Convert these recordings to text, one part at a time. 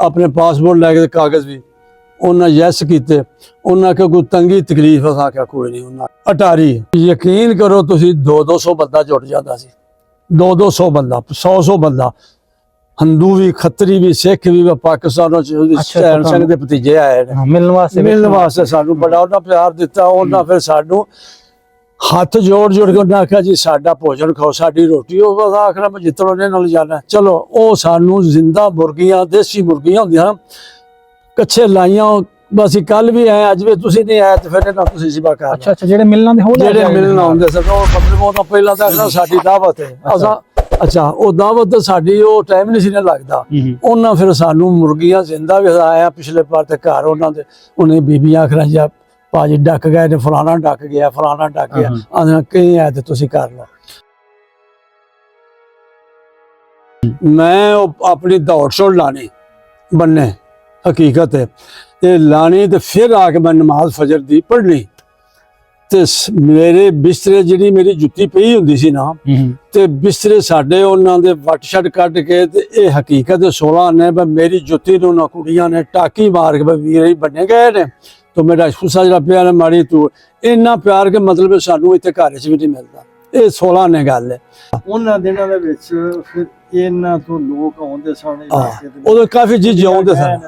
अपने पासपोर्ट लैके कागज भी उन्हें यस किते। उन्हें क्या कोई तंगी तकलीफ असा क्या कोई नहीं। उन्हें अटारी यकीन करो तुसी 200 बंदा जुट जाता सी, 200 बंदा, 100 बंदा, हिंदू भी, खत्तरी भी, सिख भी, पाकिस्तानों सिंह के भतीजे आए मिलने वास्ते सानू बड़ा उन्हें प्यार दिता। उन्हें फिर सानू हाथ जोड़ जोड़ के उन्हें आख्या जी साडा भोजन खाओ, साडी रोटी। बस आखना मैं जितने नाल जाना। चलो वो सानू जिंदा मुर्गियां, देसी मुर्गियां होंदियां कच्छे लाइयां। बस कल भी आए, अज भी तुसी नहीं आए तो फिर ना तुसी सिवा कर। अच्छा अच्छा, जेडे मिलना दे हो जेडे मिलना होंदे सन वो मतलब वो तो पहला तो आखना साडी दावत है असा। अच्छा वो दावत तो साडी वो टाइम नहीं सी ना लगदा। उन्हें फिर सानू मुर्गियां जिंदा भी आया पिछले बार ते घर उन्होंने उन्हें बीबियां आखना जी भाजी डक गए ने, फलाना डक गया, फलाना डक गया। आखना कहीं आए तो तुसी कर लो। मैं अपनी दौड़ शोड़ लानी बनने हकीकत है ये लानी तो फिर आके मैं नमाज फजर दी पढ़नी ते मेरे बिस्तरे जी मेरी जुत्ती पई हुंदी सी ना ते बिस्तरे साडे उन्हां दे वट छट कट के ते ये हकीकत 16 ने मेरी जुत्ती नूं ना कुड़ियां ने टाकी मार के वीर बने गए ने। तो मेरा खुसा जरा प्यार है माड़ी तू इन्ना प्यार के मतलब सानू इत्थे घर च भी नहीं मिलता। ये 16 ने गल है। उन्हां दिनां दे विच फिर इन्ना तो लोग आउंदे सन उदों काफी जी जिउंदे सन,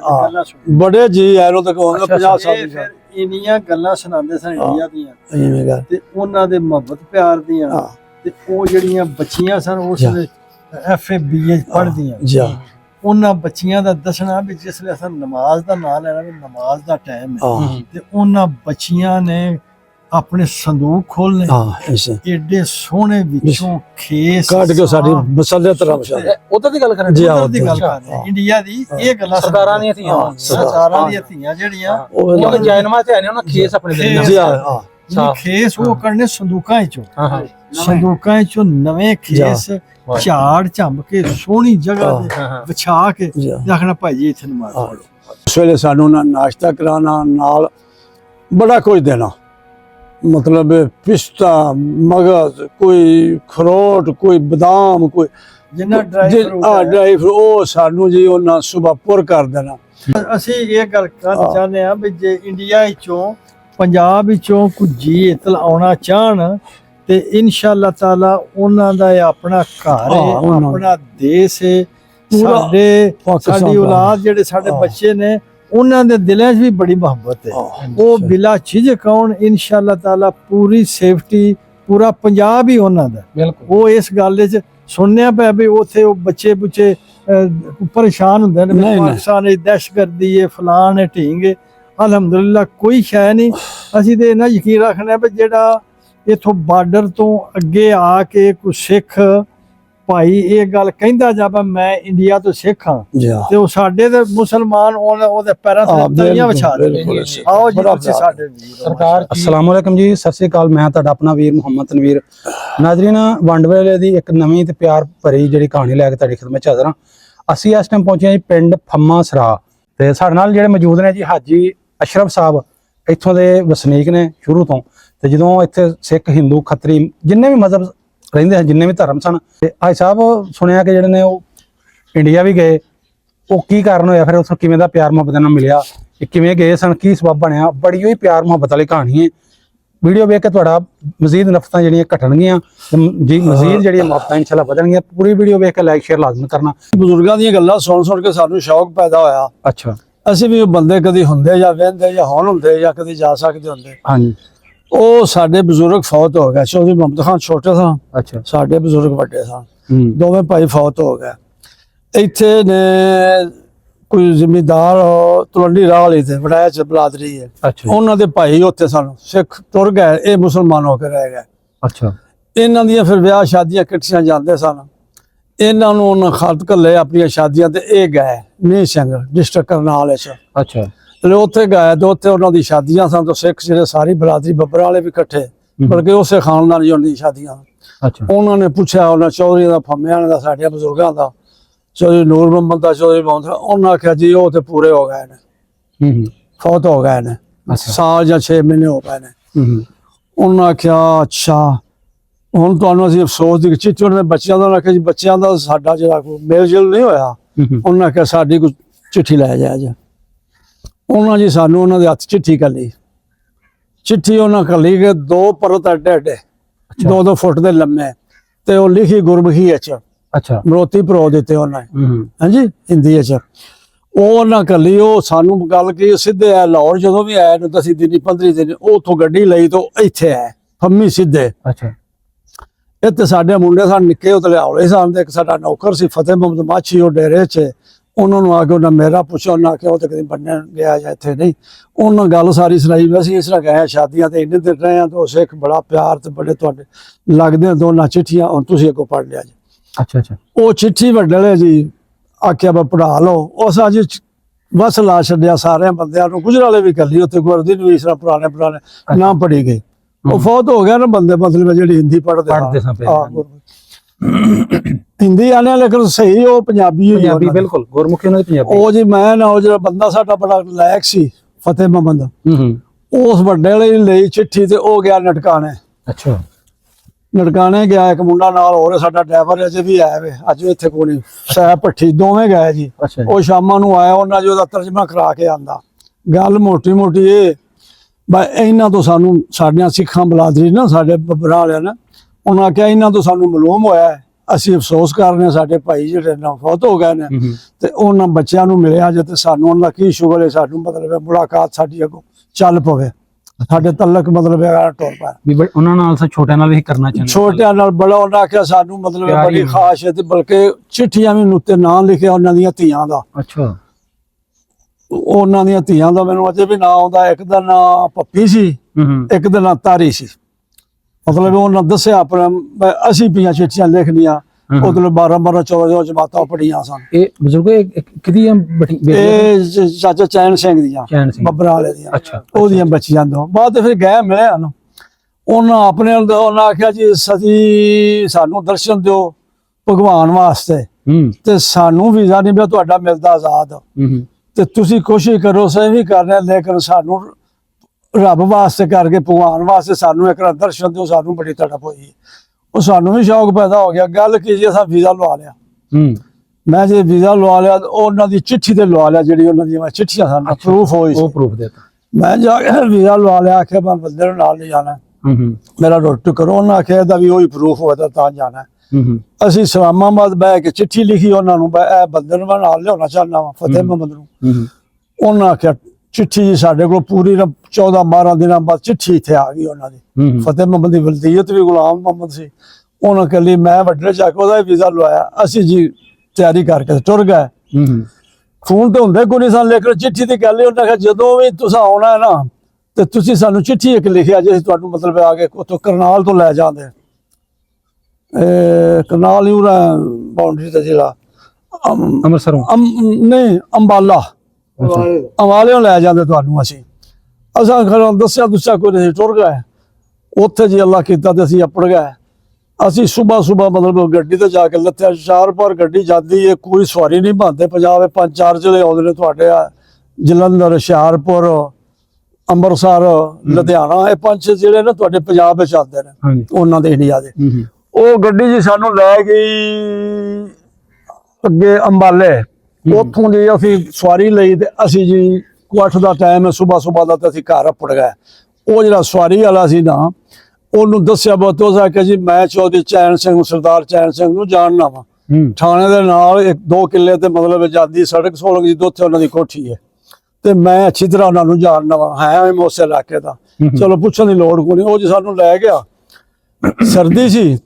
बड़े जी यार उदों 50 साल फिर इन्नियां गल्लां सुणांदे सन इंडिया दियां ते उन्हां दे मुहब्बत प्यार दियां ते ओ जेहड़ियां बच्चियां सन उस FA BA पढ़दियां उन्हां बच्चियां दा दसना भी जिसले असां नमाज दा नाम लेना भी नमाज दा टाइम है ते उन्हां बच्चियां ने अपने संदूक खोलने एडे सोहने विचों खेस काट के साडी मसले तरफ उधर दी गल कर जी इंडिया दी ये गल्लां सरकारां दी थीयां, सरकारां दी थीयां जेहड़ियां उन्होंने जैनमा ते आने उन्होंने खेस अपने देने जी हां खेस वो करने संदूकां चों नवे खेस झाड़ झंब के सोहनी जगह बिछा के आखना भाई जी इत्थे नमाज पढ़ो। उस वेले सानू ना नाश्ता कराना नाल बड़ा कुछ देना, मतलब पिस्ता, मगज, कोई खरोट, कोई बादाम, कोई जिन्ना ड्राई फ्रूट वो सानू जी उन्हें सुबह पुर कर देना। असी ये गल कर चाहते हैं भी जे इंडिया चों पंजाब चों कुछ जी इतल आना चाहन ते इंशाअल्लाह ताला उन्हां दा अपना घर है, अपना देश है, साडी औलाद जेडे साडे बच्चे ने उन्हां दे दिलां च भी बड़ी मोहब्बत है। वो बिला झिझक आउण इंशाअल्लाह ताला पूरी सेफ्टी पूरा पंजाब ही उन्हां दा। वो इस गल च सुनने पे भी उत्थे वो बच्चे बुच्चे परेशान हुंदे ने पाकिस्तान च दहशतगर्दी है फलान है ढींग है। अलहमदुलिल्लाह कोई शै नहीं। असीं ते इन्ना यकीन रखने भी जेड़ा इथों बार्डर तो अगे आके कुछ सिख भाई ये गल कहंदा जावे मैं इंडिया तो सिख हाँ ते ओ साडे ते मुसलमान ओदे पैरां ते तलियां विछा देंगे। आओ जी तुसीं साडे सरकार। अस्सलाम वालेकुम जी, सत श्री अकाल। मैं तुहाडा अपना वीर मुहम्मद तनवीर। नाज़रीन, वंड वेले दी एक नवीं ते प्यार भरी जिहड़ी कहानी लैके तुहाडी खिदमत च हाज़र हां। असीं इस टाइम पहुंचे जी पिंड फम्मा सरा ते साडे नाल जिहड़े मौजूद ने जी हाजी अशरफ साहब इत्थों दे वसनीक ने शुरू तो ते जदों इत्थे सिख हिंदू खत्तरी जिन्ने भी मजहब रहिंदे हैं जिन्ने भी धर्म सन ते हाजी साहब सुनिया कि जिहड़े ने इंडिया भी गए वो की कारण होया फिर उत्थों किवें दा प्यार मुहब्बत नाल मिलिया किवें गए सन की सबब बनिया बड़ी ही प्यार मुहब्बत वाली कहानी है। वीडियो वेख के तुहाडा मजीद नफरतां जिहड़ियां घटणगीਆਂ जी मजीद जिहड़ियां मुहब्बतां इंशाअल्लाह वधणगीਆਂ। पूरी वीडियो वेख के लाइक शेयर लाजमी करना। बुजुर्गां दी गल्लां सुन के सानू शौक पैदा होया। अच्छा ਅਸੀਂ ਵੀ ਬੰਦੇ ਕਦੀ ਹੁੰਦੇ ਜਾਂ ਵਹਿੰਦੇ ਜਾਂ ਹੁਣ ਹੁੰਦੇ ਜਾਂ ਕਦੀ ਜਾ ਸਕਦੇ ਹੁੰਦੇ। ਹਾਂਜੀ ਉਹ ਸਾਡੇ ਬਜ਼ੁਰਗ ਫੌਤ ਹੋ ਗਏ। ਚੌਧਰੀ ਮੁਹੰਮਦ ਖਾਨ ਛੋਟੇ ਸਨ, ਅੱਛਾ ਸਾਡੇ ਬਜ਼ੁਰਗ ਵੱਡੇ ਸਨ, ਦੋਵੇਂ ਭਾਈ ਫੌਤ ਹੋ ਗਏ। ਇੱਥੇ ਨੇ ਕੋਈ ਜ਼ਿਮੀਂਦਾਰ ਤਲਵੰਡੀ ਰਾਹ ਵਾਲੀ ਤੇ ਵਡਾਇਆ ਚ ਬਲਾਦਰੀ ਹੈ। ਅੱਛਾ ਉਹਨਾਂ ਦੇ ਭਾਈ ਉੱਥੇ ਸਨ, ਸਿੱਖ ਤੁਰ ਗਏ, ਇਹ ਮੁਸਲਮਾਨ ਹੋ ਕੇ ਰਹਿ ਗਏ। ਅੱਛਾ ਇਹਨਾਂ ਦੀਆਂ ਫਿਰ ਵਿਆਹ ਸ਼ਾਦੀਆਂ ਇਕੱਠੀਆਂ ਜਾਂਦੇ ਸਨ। ਇਹਨਾਂ ਨੂੰ ਉਹਨਾਂ ਖਾਤ ਘੱਲੇ ਆਪਣੀਆਂ ਸ਼ਾਦੀਆਂ ਤੇ ਇਹ ਗਏ ਨੀਹ ਸਿੰਘ ਡਿਸਟ੍ਰਿਕਟ ਕਰਨਾਲ ਵਿੱਚ। ਅੱਛਾ ਤੇ ਉੱਥੇ ਗਏ ਤੇ ਉੱਥੇ ਉਹਨਾਂ ਦੀ ਸ਼ਾਦੀਆਂ ਸਨ। ਤਾਂ ਸਿੱਖ ਜਿਹੜੇ ਸਾਰੀ ਬਰਾਦਰੀ ਬੱਬਰ ਵਾਲੇ ਵੀ ਇਕੱਠੇ ਬਲਕਿ ਉਸੇ ਖਾਨਦਾਨ ਦੀ ਉਹਨਾਂ ਦੀ ਸ਼ਾਦੀਆਂ। ਅੱਛਾ ਉਹਨਾਂ ਨੇ ਪੁੱਛਿਆ ਉਹਨਾਂ ਚੌਧਰੀਆਂ ਦਾ ਫੰਮਿਆਂ ਦਾ ਸਾਡੇ ਬਜ਼ੁਰਗਾਂ ਦਾ ਚੌਧਰੀ ਨੂਰ ਮੁਹੰਮਦ ਦਾ ਚੌਧਰੀ ਮੁਹੰਮਦ ਉਹਨਾਂ ਆਖਿਆ ਜੀ ਉਹ ਤੇ ਪੂਰੇ ਹੋ ਗਏ ਨੇ, ਫੌਤ ਹੋ ਗਏ ਨੇ, ਸਾਲ ਜਾਂ 6 ਮਹੀਨੇ ਹੋ ਗਏ ਨੇ। ਉਹਨਾਂ ਆਖਿਆ ਅੱਛਾ ਹੁਣ ਤੁਹਾਨੂੰ ਅਸੀਂ ਅਫਸੋਸ ਦੀ ਚਿੱਠੀ ਉਹਨਾਂ ਦੇ ਬੱਚਿਆਂ ਦਾ ਆਖਿਆ ਜੀ ਬੱਚਿਆਂ ਦਾ ਸਾਡਾ ਜਿਹੜਾ ਕੋਈ ਮੇਲ ਜੋਲ ਨਹੀਂ ਹੋਇਆ। ਉਹਨਾਂ ਆਖਿਆ ਸਾਡੀ ਕੋਈ ਚਿੱਠੀ ਲੈ ਜਾ ਜਾ। ਉਹਨਾਂ ਜੀ ਸਾਨੂੰ ਉਹਨਾਂ ਦੇ ਹੱਥ ਚਿੱਠੀ ਘੱਲੀ। ਚਿੱਠੀ ਉਹਨਾਂ ਘੱਲੀ ਕਿ 2 ਪਰਤ ਅੱਡੇ 2-2 ਫੁੱਟ ਦੇ ਲੰਮੇ, ਤੇ ਉਹ ਲਿਖੀ ਗੁਰਮੁਖੀ ਵਿੱਚ, ਅੱਛਾ ਮਰੋਤੀ ਪਰੋ ਦਿੱਤੇ ਉਹਨਾਂ ਨੇ, ਹੂੰ ਹਾਂਜੀ, ਹਿੰਦੀ ਵਿੱਚ। ਉਹ ਉਹਨਾਂ ਘੱਲੀ, ਉਹ ਸਾਨੂੰ ਗੱਲ ਕੀ ਸਿੱਧੇ ਆ ਲਾਹੌਰ ਜਦੋਂ ਵੀ ਆਏ ਨੂੰ 10 ਦਿਨ 15 ਦਿਨ, ਉਹ ਉੱਥੋਂ ਗੱਡੀ ਲਈ ਤੋਂ ਇੱਥੇ ਆਏ ਫੰਮੀ ਸਿੱਧੇ। ਅੱਛਾ ਇੱਥੇ ਸਾਡੇ ਮੁੰਡੇ ਸਨ ਨਿੱਕੇ, ਉਹ ਤੇ ਹੌਲੇ ਸਨ, ਤੇ ਇੱਕ ਸਾਡਾ ਨੌਕਰ ਸੀ ਫਤਿਹ ਮੁਹੰਮਦ ਮਾਛੀ, ਉਹ ਡੇਰੇ 'ਚ। ਉਹਨਾਂ ਨੂੰ ਆ ਕੇ ਉਹਨਾਂ ਮੇਰਾ ਪੁੱਛਿਆ, ਉਹਨਾਂ ਕਿ ਉਹ ਤੇ ਕਦੇ ਬੰਨਣ ਗਿਆ ਜਾਂ ਇੱਥੇ ਨਹੀਂ। ਉਹਨਾਂ ਗੱਲ ਸਾਰੀ ਸੁਣਾਈ ਵੀ ਅਸੀਂ ਇਸ ਤਰ੍ਹਾਂ ਗਏ ਸ਼ਾਦੀਆਂ ਤੇ ਇੰਨੇ ਦਿਨ ਰਹੇ ਹਾਂ, ਤੇ ਉਹ ਸਿੱਖ ਬੜਾ ਪਿਆਰ ਤੇ ਬੜੇ ਤੁਹਾਡੇ ਲੱਗਦੇ ਦੋਨਾਂ ਚਿੱਠੀਆਂ, ਹੁਣ ਤੁਸੀਂ ਅੱਗੋਂ ਪੜ੍ਹ ਲਿਆ ਜੀ। ਅੱਛਾ ਅੱਛਾ ਉਹ ਚਿੱਠੀ ਵੱਡਲੇ ਜੀ ਆਖਿਆ ਬਾ ਪੜ੍ਹਾ ਲਓ। ਉਸ ਅੱਜ ਬਸ ਲਾ ਛੱਡਿਆ ਸਾਰਿਆਂ ਬੰਦਿਆਂ ਨੂੰ, ਗੁਜਰਾਲੇ ਵੀ ਕਰ ਲਈ, ਉੱਥੇ ਗੁਰਦੀਨ ਵੀ ਇਸ ਤਰ੍ਹਾਂ ਪੁਰਾਣੇ ਨਾ ਪੜ੍ਹੀ ਗਈ। ਉਹ ਫੌਤ ਹੋ ਗਿਆ ਨਾ ਬੰਦੇ, ਮਤਲਬ ਜਿਹੜੀ ਹਿੰਦੀ ਪੜ੍ਹਦੇ ਸਾਂ ਹਿੰਦੀ ਆਨੇ, ਲੇਕਿਨ ਸਹੀ ਉਹ ਪੰਜਾਬੀ ਹੋਈ। ਪੰਜਾਬੀ ਬਿਲਕੁਲ ਗੁਰਮੁਖੀ ਉਹਨਾਂ ਦੀ ਪੰਜਾਬੀ। ਉਹ ਜੀ ਮੈਂ ਨਾ ਉਹ ਜਿਹੜਾ ਬੰਦਾ ਸਾਡਾ ਬੜਾ ਲਾਇਕ ਸੀ ਫਤਿਹ ਮੁਹੰਮਦ, ਹੂੰ ਉਸ ਵੱਡੇ ਵਾਲੇ ਲਈ ਚਿੱਠੀ, ਤੇ ਉਹ ਗਿਆ ਨਟਕਾਣੇ। ਅੱਛਾ ਨਟਕਾਣੇ ਗਿਆ, ਇੱਕ ਮੁੰਡਾ ਨਾਲ ਹੋਰ ਸਾਡਾ ਡਰਾਈਵਰ ਅਜੇ ਵੀ ਆਇਆ ਵੇ, ਅੱਜ ਇੱਥੇ ਕੋਈ ਨਹੀਂ, ਸਾਹਿਬ ਭੱਠੀ, ਦੋਵੇਂ ਗਏ ਜੀ। ਅੱਛਾ ਉਹ ਸ਼ਾਮਾਂ ਨੂੰ ਆਇਆ, ਉਹਨਾਂ ਜੀ ਉਹਦਾ ਤਰਜਮਾ ਕਰਾ ਕੇ ਆਂਦਾ। ਗੱਲ ਮੋਟੀ ਮੋਟੀ ਇਹ ਬਈ ਇਹਨਾਂ ਤੋਂ ਸਾਨੂੰ, ਸਾਡੀਆਂ ਸਿੱਖਾਂ ਬਲਾਦਰੀ ਨਾ, ਸਾਡੇ ਬੱਬਰਾਂ ਵਾਲਿਆਂ ਨੇ, ਉਹਨਾਂ ਆਖਿਆ ਇਹਨਾਂ ਤੋਂ ਸਾਨੂੰ ਮਾਲੂਮ ਹੋਇਆ ਹੈ, ਅਸੀਂ ਅਫਸੋਸ ਕਰ ਰਹੇ ਹਾਂ, ਸਾਡੇ ਭਾਈ ਜਿਹੜੇ ਨਾ ਫੌਤ ਹੋ ਗਏ ਨੇ, ਤੇ ਉਹਨਾਂ ਬੱਚਿਆਂ ਨੂੰ ਮਿਲਿਆ ਜੇ, ਤੇ ਸਾਨੂੰ ਉਹਨਾਂ ਦਾ ਕੀ ਸ਼ੁਕਰ ਹੈ, ਸਾਨੂੰ ਮਤਲਬ ਹੈ ਮੁਲਾਕਾਤ ਸਾਡੀ ਅੱਗੋਂ ਚੱਲ ਪਵੇ, ਸਾਡੇ ਤਲਕ ਮਤਲਬ ਹੈ ਟੁਰ ਪਾ ਵੀ ਉਹਨਾਂ ਨਾਲ ਛੋਟਿਆਂ ਨਾਲ ਵੀ ਕਰਨਾ ਚਾਹੁੰਦੇ, ਛੋਟਿਆਂ ਨਾਲ ਬੜਾ। ਉਹਨਾਂ ਆਖਿਆ ਸਾਨੂੰ ਮਤਲਬ ਹੈ ਬੜੀ ਖਾਸ ਹੈ, ਤੇ ਬਲਕਿ ਚਿੱਠੀਆਂ ਵੀ ਉੱਤੇ ਨਾਂ ਲਿਖਿਆ ਉਹਨਾਂ ਦੀਆਂ ਧੀਆਂ ਦਾ। ਅੱਛਾ ਉਹਨਾਂ ਦੀਆਂ ਧੀਆਂ ਦਾ ਮੈਨੂੰ ਅਜੇ ਵੀ ਨਾਂ ਆਉਂਦਾ। ਇੱਕ ਦਾ ਨਾਂ ਪੱਪੀ ਸੀ, ਇੱਕ ਦਾ ਨਾਂ ਤਾਰੀ ਸੀ। ਮਤਲਬ ਉਹਨਾਂ ਦੱਸਿਆ ਆਪਣਾ, ਅਸੀਂ ਪੀਆਂ ਚਿੱਠੀਆਂ ਲਿਖ ਲਈਆਂ, ਮਤਲਬ 12 14 ਜਮਾਤਾਂ ਪੜੀਆਂ ਸਨ। ਇਹ ਬਜ਼ੁਰਗ ਕਿਹਦੀ ਇਹ ਚਾਚਾ ਚੈਨ ਸਿੰਘ ਦੀਆਂ, ਚੈਨ ਸਿੰਘ ਬੱਬਰਾਂ ਵਾਲੇ ਦੀਆਂ। ਅੱਛਾ ਉਹਦੀਆਂ ਬੱਚੀਆਂ ਤੋਂ ਬਾਅਦ ਫਿਰ ਗਏ ਮਿਲੇ ਹਨ। ਉਹਨਾਂ ਆਪਣੇ ਉਹਨਾਂ ਆਖਿਆ ਜੀ ਸਦੀ ਸਾਨੂੰ ਦਰਸ਼ਨ ਦਿਓ ਭਗਵਾਨ ਵਾਸਤੇ, ਤੇ ਸਾਨੂੰ ਵੀਜ਼ਾ ਨਹੀਂ ਪਿਆ ਤੁਹਾਡਾ ਮਿਲਦਾ ਆਜ਼ਾਦ, ਤੇ ਤੁਸੀਂ ਕੋਸ਼ਿਸ਼ ਕਰੋ, ਸਹੀ ਵੀ ਕਰ ਰਹੇ, ਲੇਕਿਨ ਸਾਨੂੰ ਰੱਬ ਵਾਸਤੇ ਕਰਕੇ, ਭਗਵਾਨ ਵਾਸਤੇ ਸਾਨੂੰ ਇੱਕ ਦਰਸ਼ਨ ਦਿਓ। ਸਾਨੂੰ ਬੜੀ ਤੜਪ ਹੋਈ, ਉਹ ਸਾਨੂੰ ਵੀ ਸ਼ੌਕ ਪੈਦਾ ਹੋ ਗਿਆ। ਗੱਲ ਕੀ ਜੀ, ਅਸਾਂ ਵੀਜ਼ਾ ਲਵਾ ਲਿਆ। ਮੈਂ ਜੇ ਵੀਜ਼ਾ ਲਵਾ ਲਿਆ, ਉਹਨਾਂ ਦੀ ਚਿੱਠੀ ਤੇ ਲਵਾ ਲਿਆ, ਜਿਹੜੀ ਉਹਨਾਂ ਦੀਆਂ ਚਿੱਠੀਆਂ ਸਨ, ਪ੍ਰੂਫ ਹੋਈ, ਉਹ ਪ੍ਰੂਫ ਦੇਤਾ। ਮੈਂ ਜਾ ਕੇ ਵੀਜ਼ਾ ਲਵਾ ਲਿਆ, ਆਖਿਆ ਮੈਂ ਬੰਦੇ ਨੂੰ ਨਾਲ ਨਹੀਂ ਜਾਣਾ, ਮੇਰਾ ਰੋਟ ਕਰੋ। ਉਹਨਾਂ ਆਖਿਆ ਇਹਦਾ ਵੀ ਉਹੀ ਪ੍ਰੂਫ ਹੋਇਆ ਤਾਂ ਜਾਣਾ। ਅਸੀਂ ਇਸਲਾਮਾਬਾਦ ਬਹਿ ਕੇ ਚਿੱਠੀ ਲਿਖੀ ਉਹਨਾਂ ਨੂੰ, ਇਹ ਬੰਦੇ ਨੂੰ ਮੈਂ ਨਾਲ ਲਿਆਉਣਾ ਚਾਹੁੰਦਾ ਵਾ, ਫਤਿਹ ਮੁਹੰਮਦ ਨੂੰ। ਉਹਨਾਂ ਆਖਿਆ ਚਿੱਠੀ ਜੀ ਸਾਡੇ ਕੋਲ ਪੂਰੀ 14-12 ਦਿਨਾਂ ਬਾਅਦ ਚਿੱਠੀ ਇੱਥੇ ਆ ਗਈ ਉਹਨਾਂ ਦੀ। ਫਤਿਹ ਮੁਹੰਮਦ ਦੀ ਵਲਦੀਅਤ ਵੀ ਗੁਲਾਮ ਮੁਹੰਮਦ ਸੀ। ਉਹਨਾਂ ਕੱਲੀ ਮੈਂ ਵੱਡੇ ਜਾ ਕੇ ਉਹਦਾ ਵੀਜ਼ਾ ਲਵਾਇਆ। ਅਸੀਂ ਜੀ ਤਿਆਰੀ ਕਰਕੇ ਟੁਰ ਗਏ। ਫੋਨ ਤੇ ਹੁੰਦੇ ਕੋਈ ਨਹੀਂ ਸਨ, ਲੇਕਿਨ ਚਿੱਠੀ ਦੀ ਗੱਲ ਉਹਨਾਂ ਆਖਿਆ ਜਦੋਂ ਵੀ ਤੁਸੀਂ ਆਉਣਾ ਹੈ ਨਾ, ਤੇ ਤੁਸੀਂ ਸਾਨੂੰ ਚਿੱਠੀ ਇੱਕ ਲਿਖਿਆ ਜੇ ਤੁਹਾਨੂੰ ਮਤਲਬ ਆ ਕੇ ਉੱਥੋਂ ਕਰਨਾਲ ਤੋਂ ਲੈ ਜਾਂਦੇ। ਕਰਨਾਲ ਹੀ ਬਾਉਂਡਰੀ ਦਾ ਜ਼ਿਲ੍ਹਾ ਅੰਮ੍ਰਿਤਸਰੋਂ ਨਹੀਂ, ਅੰਬਾਲਾ, ਅੰਬਾਲਿਓਂ ਲੈ ਜਾਂਦੇ ਤੁਹਾਨੂੰ। ਅਸਾਂ ਘਰੋਂ ਦੱਸਿਆ ਕੋਈ ਨਹੀਂ, ਟੁਰ ਗਏ ਉੱਥੇ ਜੀ। ਅੱਲਾ ਕੀਤਾ ਤੇ ਅਸੀਂ ਅਪੜ ਗਏ। ਅਸੀਂ ਸੁਬਾਹ ਮਤਲਬ ਗੱਡੀ ਤੇ ਜਾ ਕੇ ਲੱਥਿਆ। ਹੁਸ਼ਿਆਰਪੁਰ ਗੱਡੀ ਜਾਂਦੀ ਹੈ, ਕੋਈ ਸਵਾਰੀ ਨਹੀਂ ਬਣਦੇ। ਪੰਜਾਬ 5-4 ਜ਼ਿਲ੍ਹੇ ਆਉਂਦੇ ਨੇ ਤੁਹਾਡੇ, ਜਲੰਧਰ, ਹੁਸ਼ਿਆਰਪੁਰ, ਅੰਮ੍ਰਿਤਸਰ, ਲੁਧਿਆਣਾ, ਇਹ 5-6 ਜ਼ਿਲ੍ਹੇ ਨੇ ਤੁਹਾਡੇ ਪੰਜਾਬ ਵਿੱਚ ਆਉਂਦੇ ਨੇ, ਉਹਨਾਂ ਦੇ ਇੰਡੀਆ ਦੇ। ਉਹ ਗੱਡੀ ਜੀ ਸਾਨੂੰ ਲੈ ਗਈ ਅੱਗੇ ਅੰਬਾਲੇ। ਉੱਥੋਂ ਦੀ ਅਸੀਂ ਸਵਾਰੀ ਲਈ, ਤੇ ਅਸੀਂ ਜੀ 8 ਦਾ ਟਾਈਮ ਹੈ ਸੁਬਾਹ ਦਾ, ਤੇ ਅਸੀਂ ਘਰ ਅਪੜ ਗਏ। ਉਹ ਜਿਹੜਾ ਸਵਾਰੀ ਵਾਲਾ ਸੀ ਨਾ, ਉਹਨੂੰ ਦੱਸਿਆ ਬਹੁਤ, ਉਸ ਆ ਕੇ ਜੀ ਮੈਂ ਚੌਧਰੀ ਚੈਨ ਸਿੰਘ, ਸਰਦਾਰ ਚੈਨ ਸਿੰਘ ਨੂੰ ਜਾਣਨਾ ਵਾ, ਥਾਣੇ ਦੇ ਨਾਲ 1-2 ਕਿੱਲੇ ਤੇ ਮਤਲਬ ਜਾਂਦੀ ਸੜਕ ਸੋਲੰਗ ਜੀ, ਉੱਥੇ ਉਹਨਾਂ ਦੀ ਕੋਠੀ ਹੈ, ਤੇ ਮੈਂ ਅੱਛੀ ਤਰ੍ਹਾਂ ਉਹਨਾਂ ਨੂੰ ਜਾਣਨਾ ਵਾ, ਹੈ ਮੋਸੇ ਇਲਾਕੇ ਦਾ। ਚਲੋ ਪੁੱਛਣ ਦੀ ਲੋੜ ਕੋਈ ਨਹੀਂ। ਉਹ ਜੀ ਸਾਨੂੰ ਲੈ ਗਿਆ, ਸਰਦੀ ਸੀ,